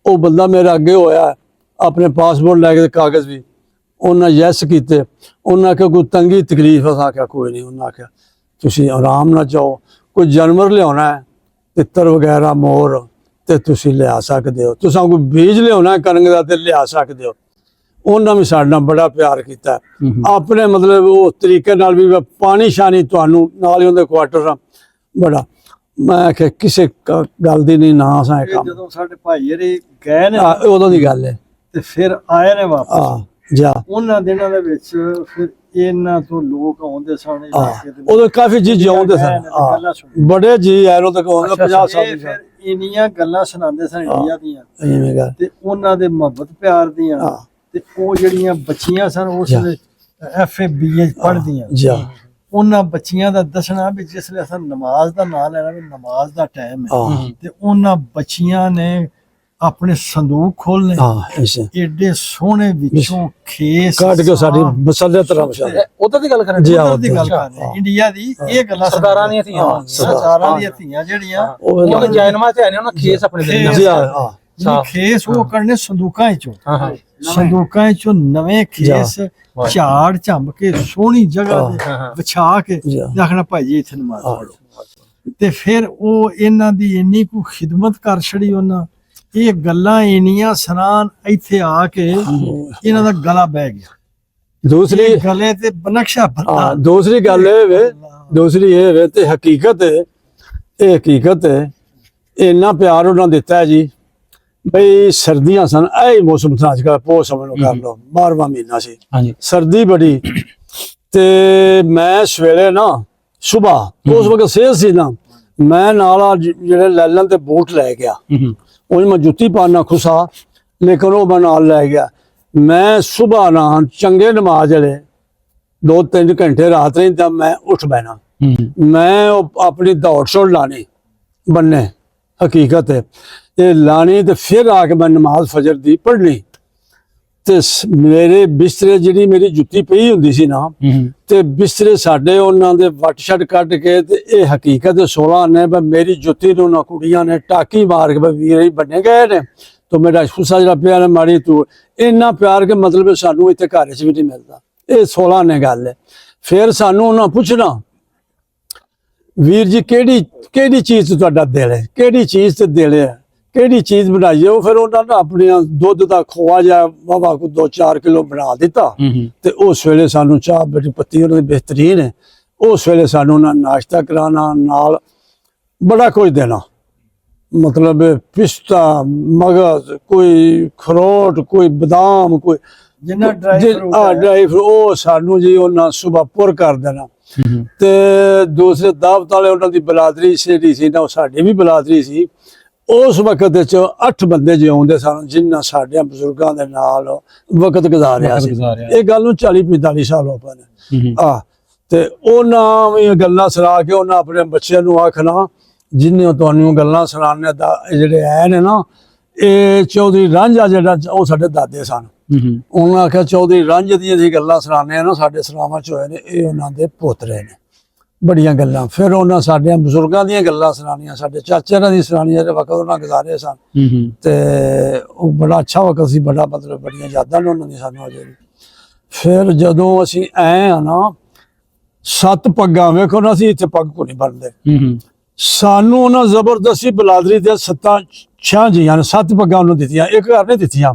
ਉਹ ਬੰਦਾ ਮੇਰੇ ਅੱਗੇ ਹੋਇਆ, ਆਪਣੇ ਪਾਸਪੋਰਟ ਲੈ ਕੇ ਕਾਗਜ਼ ਵੀ ਉਹਨਾਂ ਯੈਸ ਕੀਤੇ। ਉਹਨਾਂ ਆਖਿਆ ਕੋਈ ਤੰਗੀ ਤਕਲੀਫ? ਅਸਾਂ ਆਖਿਆ ਕੋਈ ਨਹੀਂ। ਉਹਨਾਂ ਆਖਿਆ ਤੁਸੀਂ ਆਰਾਮ ਨਾਲ ਜਾਓ, ਕੋਈ ਜਾਨਵਰ ਲਿਆਉਣਾ ਹੈ ਤਿੱਤਰ ਵਗੈਰਾ ਮੋਰ ਤੇ ਤੁਸੀਂ ਲਿਆ ਸਕਦੇ ਹੋ, ਤੁਸੀਂ ਕੋਈ ਬੀਜ ਲਿਆਉਣਾ ਕਣਕ ਦਾ ਤੇ ਲਿਆ ਸਕਦੇ ਹੋ। ਉਹਨਾਂ ਵੀ ਸਾਡੇ ਨਾਲ ਬੜਾ ਪਿਆਰ ਕੀਤਾ, ਆਪਣੇ ਮਤਲਬ ਉਹ ਤਰੀਕੇ ਨਾਲ ਵੀ ਪਾਣੀ ਸ਼ਾਨੀ ਤੁਹਾਨੂੰ ਨਾਲ ਹੀ ਉਹਦੇ ਕੁਆਟਰ ਬੜਾ। ਮੈਂ ਆਖਿਆ ਕਿਸੇ ਗੱਲ ਦੀ ਨਹੀਂ ਨਾ ਅਸਾਂ ਇਹ ਕੰਮ। ਜਦੋਂ ਸਾਡੇ ਭਾਈ ਜਿਹੜੇ ਗਏ ਨੇ ਉਦੋਂ ਦੀ ਗੱਲ ਹੈ ਤੇ ਫਿਰ ਆਏ ਨੇ ਵਾਪਸ ਜਾ ਉਹਨਾਂ ਦਿਨਾਂ ਦੇ ਵਿੱਚ ਫਿਰ ਇਹਨਾਂ ਤੋਂ ਲੋਕ ਆਉਂਦੇ ਸਨ ਇਲਾਕੇ ਦੇ। ਉਦੋਂ ਕਾਫੀ ਜੀ ਜਿਉਂਦੇ ਸਨ, ਬੜੇ ਜੀ ਐਰੋ ਤੱਕ 50 ਸਾਲ ਫਿਰ ਇੰਨੀਆਂ ਗੱਲਾਂ ਸੁਣਾਉਂਦੇ ਸਨ ਇੰਡੀਆ ਦੀਆਂ ਤੇ ਉਹਨਾਂ ਦੇ ਮੁਹੱਬਤ ਪਿਆਰ ਦੀਆਂ। ਤੇ ਉਹ ਜਿਹੜੀਆਂ ਬੱਚੀਆਂ ਸਨ ਉਸ FA BA ਪੜ੍ਹਦੀਆਂ, ਉਹਨਾਂ ਬੱਚੀਆਂ ਦਾ ਦੱਸਣਾ ਵੀ ਜਿਸਲੇ ਅਸਾਂ ਨਮਾਜ਼ ਦਾ ਨਾਂ ਲੈਣਾ ਵੀ ਨਮਾਜ਼ ਦਾ ਟਾਈਮ ਹੈ ਤੇ ਉਹਨਾਂ ਬੱਚੀਆਂ ਨੇ ਆਪਣੇ ਸੰਦੂਕ ਖੋਲਨੇ, ਏਡੇ ਸੋਹਣੇ ਵਿੱਚੋਂ ਖੇਸ ਕੱਢ ਕੇ ਸਾਡੀ ਮਸਲੇ ਤਰ੍ਹਾਂ ਉਧਰ ਦੀ ਗੱਲ ਕਰਾਂ ਜੀ, ਦੀ ਗੱਲ ਕਰਦੇ ਇੰਡੀਆ ਦੀ। ਇਹ ਗੱਲਾਂ ਸਰਦਾਰਾਂ ਦੀਆਂ ਧੀਆਂ, ਸਰਦਾਰਾਂ ਦੀਆਂ ਧੀਆਂ ਜਿਹੜੀਆਂ ਉਹ ਜੈਨਮਾਂ ਤੇ ਆਏ ਨੇ, ਉਹਨਾਂ ਖੇਸ ਆਪਣੇ ਦੇ ਜੀ ਖੇਸ ਉਹ ਕਰਨੇ ਸੰਦੂਕਾਂ ਚੋਂ, ਸੰਦੂਕਾਂ ਚੋਂ ਨਵੇਂ ਖੇਸ ਝਾੜ ਝੰਬ ਕੇ ਸੋਹਣੀ ਜਗ੍ਹਾ ਤੇ ਵਿਛਾ ਕੇ ਆਖਣਾ ਭਾਈ ਜੀ ਇੱਥੇ ਨਮਾਜ਼ ਪੜ੍ਹੋ। ਤੇ ਫਿਰ ਉਹ ਇਹਨਾਂ ਦੀ ਇੰਨੀ ਕੁ ਖਿਦਮਤ ਕਰ ਛੜੀ ਉਹਨਾਂ, ਇਹ ਗੱਲਾਂ ਇੰਨੀਆਂ ਸੁਣਾਉਣ ਇੱਥੇ ਆ ਕੇ ਇਹਨਾਂ ਦਾ ਗਲਾ ਬਹਿ ਗਿਆ। ਦੂਸਰੀ ਗਲੇ ਤੇ ਬਨਕਸ਼ਾ ਬੰਦਾ ਦੂਸਰੀ ਗੱਲ ਇਹ ਵੇ ਤੇ ਹਕੀਕਤ ਹੈ, ਇਹ ਹਕੀਕਤ ਹੈ। ਇੰਨਾ ਪਿਆਰ ਉਹਨਾਂ ਦਿੱਤਾ ਹੈ ਜੀ ਬਈ ਸਰਦੀਆਂ ਸਨ, ਇਹ ਮੌਸਮ ਸੀ ਅੱਜ ਕੱਲ੍ਹ, ਪੋਹ ਸਮਝ ਲਓ, ਕਰ ਲਓ 12ਵਾਂ ਮਹੀਨਾ ਸੀ, ਹਾਂਜੀ ਸਰਦੀ ਬੜੀ। ਤੇ ਮੈਂ ਸਵੇਰੇ ਨਾ ਸੁਬਾਹ ਉਸ ਵਕਤ ਸੇਲ ਸੀ ਨਾ, ਮੈਂ ਨਾਲ ਜਿਹੜੇ ਲੈਲਨ ਤੇ ਬੂਟ ਲੈ ਗਿਆ, ਉਹ ਮੈਂ ਜੁੱਤੀ ਪਾਣਾ ਖੁਸਾ, ਲੇਕਿਨ ਉਹ ਮੈਂ ਨਾਲ ਲੈ ਗਿਆ। ਮੈਂ ਸੁਬਾਹ ਨਾ ਚੰਗੇ ਨਮਾਜ਼ ਜਿਹੜੇ 2-3 ਘੰਟੇ ਰਾਤ ਨਹੀਂ ਤਾਂ ਮੈਂ ਉੱਠ ਬਹਿਣਾ, ਮੈਂ ਉਹ ਆਪਣੀ ਦੌੜ ਛੋੜ ਲਾਣੀ ਬੰਨੇ, ਹਕੀਕਤ ਹੈ ਇਹ ਲਾਣੀ, ਤੇ ਫਿਰ ਆ ਕੇ ਮੈਂ ਨਮਾਜ਼ ਫਜਰ ਦੀ ਪੜ੍ਹਨੀ। ਤੇ ਮੇਰੇ ਬਿਸਤਰੇ ਜਿਹੜੀ ਮੇਰੀ ਜੁੱਤੀ ਪਈ ਹੁੰਦੀ ਸੀ ਨਾ, ਤੇ ਬਿਸਤਰੇ ਸਾਡੇ ਉਹਨਾਂ ਦੇ ਵੱਟ ਛੱਡ ਕੱਢ ਕੇ, ਤੇ ਇਹ ਹਕੀਕਤ 16 ਨੇ ਮੇਰੀ ਜੁੱਤੀ ਨੂੰ ਨਾ ਕੁੜੀਆਂ ਨੇ ਟਾਕੀ ਮਾਰ ਕੇ ਵੀਰ ਹੀ ਬੰਨੇ ਗਏ ਨੇ। तो मेरा खुसा जरा प्यार है माड़ी तू इन्ना प्यार के मतलब सानू इतने घर च भी नहीं मिलता। ये 16 ने गल है। फिर सानू उन्हें पूछना वीर जी केड़ी चीज तुहाडा दिल है, केड़ी चीज ते दिल है, केड़ी चीज बनाई है। फिर उन्होंने अपने दुध का खोआ जा वावा को 2-4 किलो बना दिता ते उस वेले सानू चाह बड़ी पत्ती उन्होंने बेहतरीन है। उस वेले सानू नाश्ता कराना नाल बड़ा कुछ देना, मतलब पिस्ता मगज कोई खरोट कोई बादाम कोई ड्राई फ्रूट वो सानू जी उन्हें सुबह पुर कर देना। ते दूसरे दावत वाले उन्होंने बलादरी जी सी ना, साड़ी भी बलादरी सी। उस वक्त 8 बंदे जो आते सन जिन्हें साढ़े बजुर्गों के नाल वक्त गुजारिया। ये गल 40-45 साल हो पाने ते उन्होंने गल्लां सुना के उन्हें अपने बच्चों को आखना जिन्हें तुहानू गल्लां सुनाने जिहड़े है ने ना, ये चौधरी रांझा जिहड़ा वो साडे दादे सन। उन्होंने आख्या चौधरी रांझे दी असीं गल्लां सुनाने ना साडे सलावां च होए ने, ये उन्हां दे पोतरे ने। बड़ियां गल्लां फिर उन्हां साडे बुजुर्गां दीयां गल्लां सुनानियां, साडे चाचे दी सुनानियां जेहड़े वक्त उन्हां गुजारे सन। ते वो बड़ा अच्छा वक्त सी, बड़ा मतलब बड़ियां यादां ने उन्हां दी सानू अजे भी। फिर जदों असीं आए आ ना 7 पग्गां वेखो ना, असीं इत्थे पग को नहीं बनदे। सानू उन्हें जबरदस्ती बलादरी दे 7 जी 7 पग्गां उन्होंने दित्तियां, एक घर ने दित्तियां।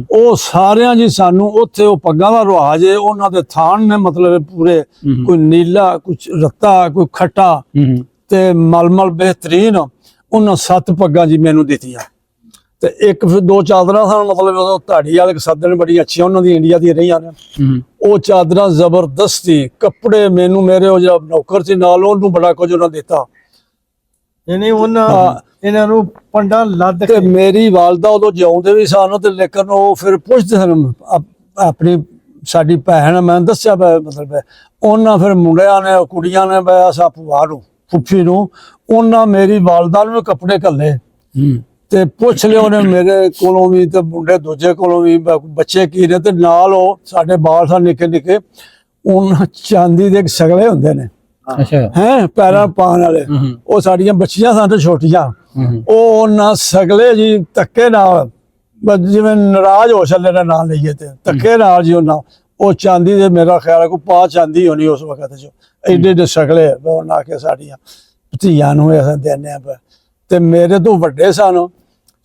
वो सारियां जी सानू उत्थे वो पग्गां दा रिवाज है, उन्हां दे थान ने मतलब पूरे कोई नीला कुछ रत्ता कोई खट्टा ते मलमल बेहतरीन, उन्हां 7 पग्गां जी मैनू दित्तियां। ते एक फिर 2 चादरां सन, मतलब धाड़ी वाले सदन बड़ी अच्छी उन्हां दी इंडिया दी रही ने। वो चादरां जबरदस्ती कपड़े मैनू मेरे वो जो नौकर सी नाल ओनू बड़ा कुछ उन्हां दित्ता। पंडा लद के मेरी वालदा उदों जिउंदे भी सन ते लेकिन वो फिर पुछदे सन अपनी साडी भैन, मैं दस्सिया मतलब उन्हां फिर मुंडियां ने कुड़ियां ने असां भूआ नूं फुफी नूं उन्हां मेरी वालदा नूं कपड़े घल्ले ते पुछ लिया उन्हें मेरे कोलों भी ते मुंडे दूजे कोलों भी बच्चे की ने ते नाल ओ साडे बाल सन निक्के निक्के, उन्हां चांदी दे सगले हुंदे ने हैं पैरां पाने वाले, वो साड़ियां बच्चियां सन छोटियां, उन्हां सगले जी धक्के नाल जिवें नाराज हो चले ने नाल लईए ते धक्के नाल जी उन्हां वो चांदी दे मेरा ख्याल है कोई 5 चांदी होनी उस वक्त च, एडे एडे सगले उन्हां आखे साड़ियां भतीआं नूं असीं देने पे। ते मेरे तो वड्डे सन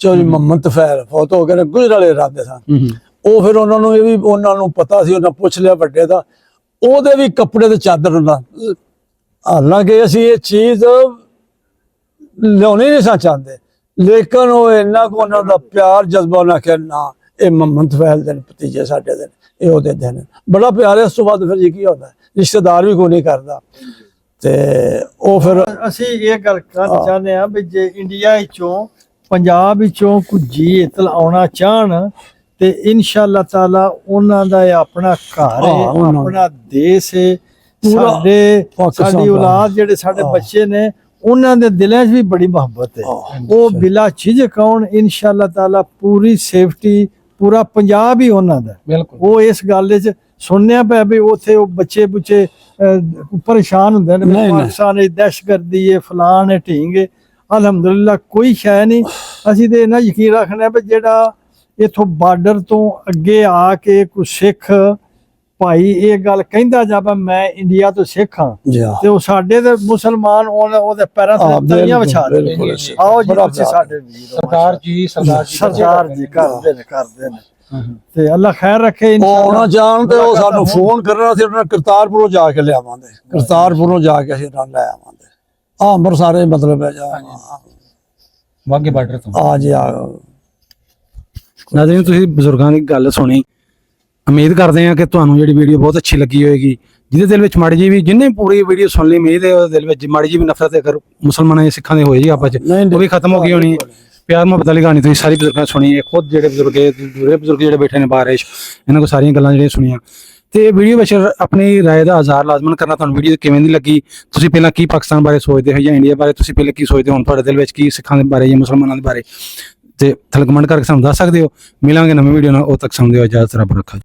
चौधरी मोहम्मद तफैल फौत हो गए, गुजराले रांदे सन। वो फिर उन्होंने भी उन्होंने पता सी, उन्हें पुछ लिया वड्डे दा, ओहदे भी कपड़े ते चादर उन्हां, हालांकि असीं ये चीज लियानी नहीं सा चाहते, लेकिन वो इन्ना को उन्हां दा प्यार जज्बा उन्हें आख्या ना ये मोहम्मद तफैल दे भतीजे साडे दे ये ओहदे दे ने, बड़ा प्यार है। उस तो बाद फिर जी की होता है रिश्तेदार भी कोई नहीं करता। ते ओ फिर असीं ये गल करना चाहते हैं भी जे इंडिया विचों पंजाब विचों कोई जी इतल आउणा चाहण ते इंशाअल्लाह ताला उन्हां दा अपना घर है, अपना देश है, साडी औलाद जेडे साडे बच्चे ने उन्हां दे दिलां 'च भी बड़ी मोहब्बत है। वो बिला झिझक आउण इंशाअल्लाह ताला पूरी सेफ्टी पूरा पंजाब ही उन्हां दा। वो इस गल च सुनने पे भी उत्थे बच्चे बुच्चे परेशान होंदे ने, पाकिस्तान दहशतगर्दी है फलान है ढींग है, अलहमदुलिल्लाह कोई शै नहीं। असीं ते इन्ना यकीन रखने पे जेड़ा इथों बार्डर तो अगे आके कोई सिख भाई ये गल कहंदा जावे मैं इंडिया तो सिख हाँ ते ओ साडे ते मुसलमान ओदे पैरां ते तलियां विछा दे आओ जी बच्चे साडे वीर सरदार जी करदे ने ਤੇ ਅੱਲਾ ਖੈਰ ਰੱਖੇ ਉਹ ਇਨਸ਼ਾਅੱਲਾ। ਆਉਣਾ ਚਾਹਣ ਤੇ ਉਹ ਮੁਲਾਕਾਤਾਂ ਸਾਨੂੰ ਹੋਣ। ਫੋਨ ਕਰਨਾ, ਅਸੀਂ ਉਹਨਾਂ ਕਰਤਾਰਪੁਰੋਂ ਜਾ ਕੇ ਲਿਆਵਾਂਗੇ, ਕਰਤਾਰਪੁਰੋਂ ਜਾ ਕੇ ਅਸੀਂ ਉਹਨਾਂ ਨੂੰ ਲੈ ਆਵਾਂਗੇ। ਆ ਅੰਮ੍ਰਿਤਸਰ ਮਤਲਬ ਹੈ ਜਾ ਵਾਘੇ ਬਾਰਡਰ ਤੋਂ। ਆ ਜੀ ਆ ਨਾਜ਼ਰੀਨ, ਤੁਸੀਂ ਬਜ਼ੁਰਗਾਂ ਦੀ ਗੱਲ ਸੁਣੀ। ਉਮੀਦ ਕਰਦੇ ਹਾਂ ਕਿ ਤੁਹਾਨੂੰ ਜਿਹੜੀ ਵੀਡੀਓ ਬਹੁਤ ਅੱਛੀ ਲੱਗੀ ਹੋਏਗੀ। ਜਿਹਦੇ ਦਿਲ ਵਿੱਚ ਮਾੜੀ ਜੀ ਵੀ, ਜਿਹਨੇ ਪੂਰੀ ਵੀਡੀਓ ਸੁਣ ਲਈ, ਉਮੀਦ ਹੈ ਉਹਦੇ ਦਿਲ ਵਿੱਚ ਮਾੜੀ ਜੀ ਵੀ ਨਫ਼ਰਤ ਅਗਰ ਮੁਸਲਮਾਨਾਂ ਜਾਂ ਸਿੱਖਾਂ ਦੇ ਹੋਈ ਜੀ ਆਪਸ ਚ, ਉਹ ਵੀ ਖਤਮ ਹੋ ਗਈ ਹੋਣੀ। ਪਿਆਰ ਮੁਹੱਬਤ ਵਾਲੀ ਕਹਾਣੀ ਤੁਸੀਂ ਸਾਰੀ ਬਜ਼ੁਰਗਾਂ ਸੁਣੀ ਹੈ। ਖੁਦ ਜਿਹੜੇ ਬਜ਼ੁਰਗ ਜਿਹੜੇ ਬੈਠੇ ਨੇ ਬਾਹਰ, ਇਹਨਾਂ ਕੋਲ ਸਾਰੀਆਂ ਗੱਲਾਂ ਜਿਹੜੀਆਂ ਸੁਣੀਆਂ। ਤੇ ਵੀਡੀਓ ਵਿੱਚ ਆਪਣੀ ਰਾਏ ਦਾ ਇਜ਼ਹਾਰ ਲਾਜ਼ਮਨ ਕਰਨਾ। ਤੁਹਾਨੂੰ ਵੀਡੀਓ ਕਿਵੇਂ ਦੀ ਲੱਗੀ, ਤੁਸੀਂ ਪਹਿਲਾਂ ਕੀ ਪਾਕਿਸਤਾਨ ਬਾਰੇ ਸੋਚਦੇ ਹੋ ਜਾਂ ਇੰਡੀਆ ਬਾਰੇ ਤੁਸੀਂ ਪਹਿਲਾਂ ਕੀ ਸੋਚਦੇ ਹੋ, ਹੁਣ ਤੁਹਾਡੇ ਦਿਲ ਵਿੱਚ ਕੀ ਸਿੱਖਾਂ ਦੇ ਬਾਰੇ ਜਾਂ ਮੁਸਲਮਾਨਾਂ ਦੇ ਬਾਰੇ, ਤੇ ਥੱਲੇ ਕਮੈਂਟ ਕਰਕੇ ਸਾਨੂੰ ਦੱਸ ਸਕਦੇ ਹੋ। ਮਿਲਾਂਗੇ ਨਵੀਂ ਵੀਡੀਓ ਨਾਲ, ਉਦੋਂ ਤੱਕ ਸਾਨੂੰ ਦਿਓ ਇਜਾਜ਼ਤ, ਰੱਬ ਰੱਖਾ।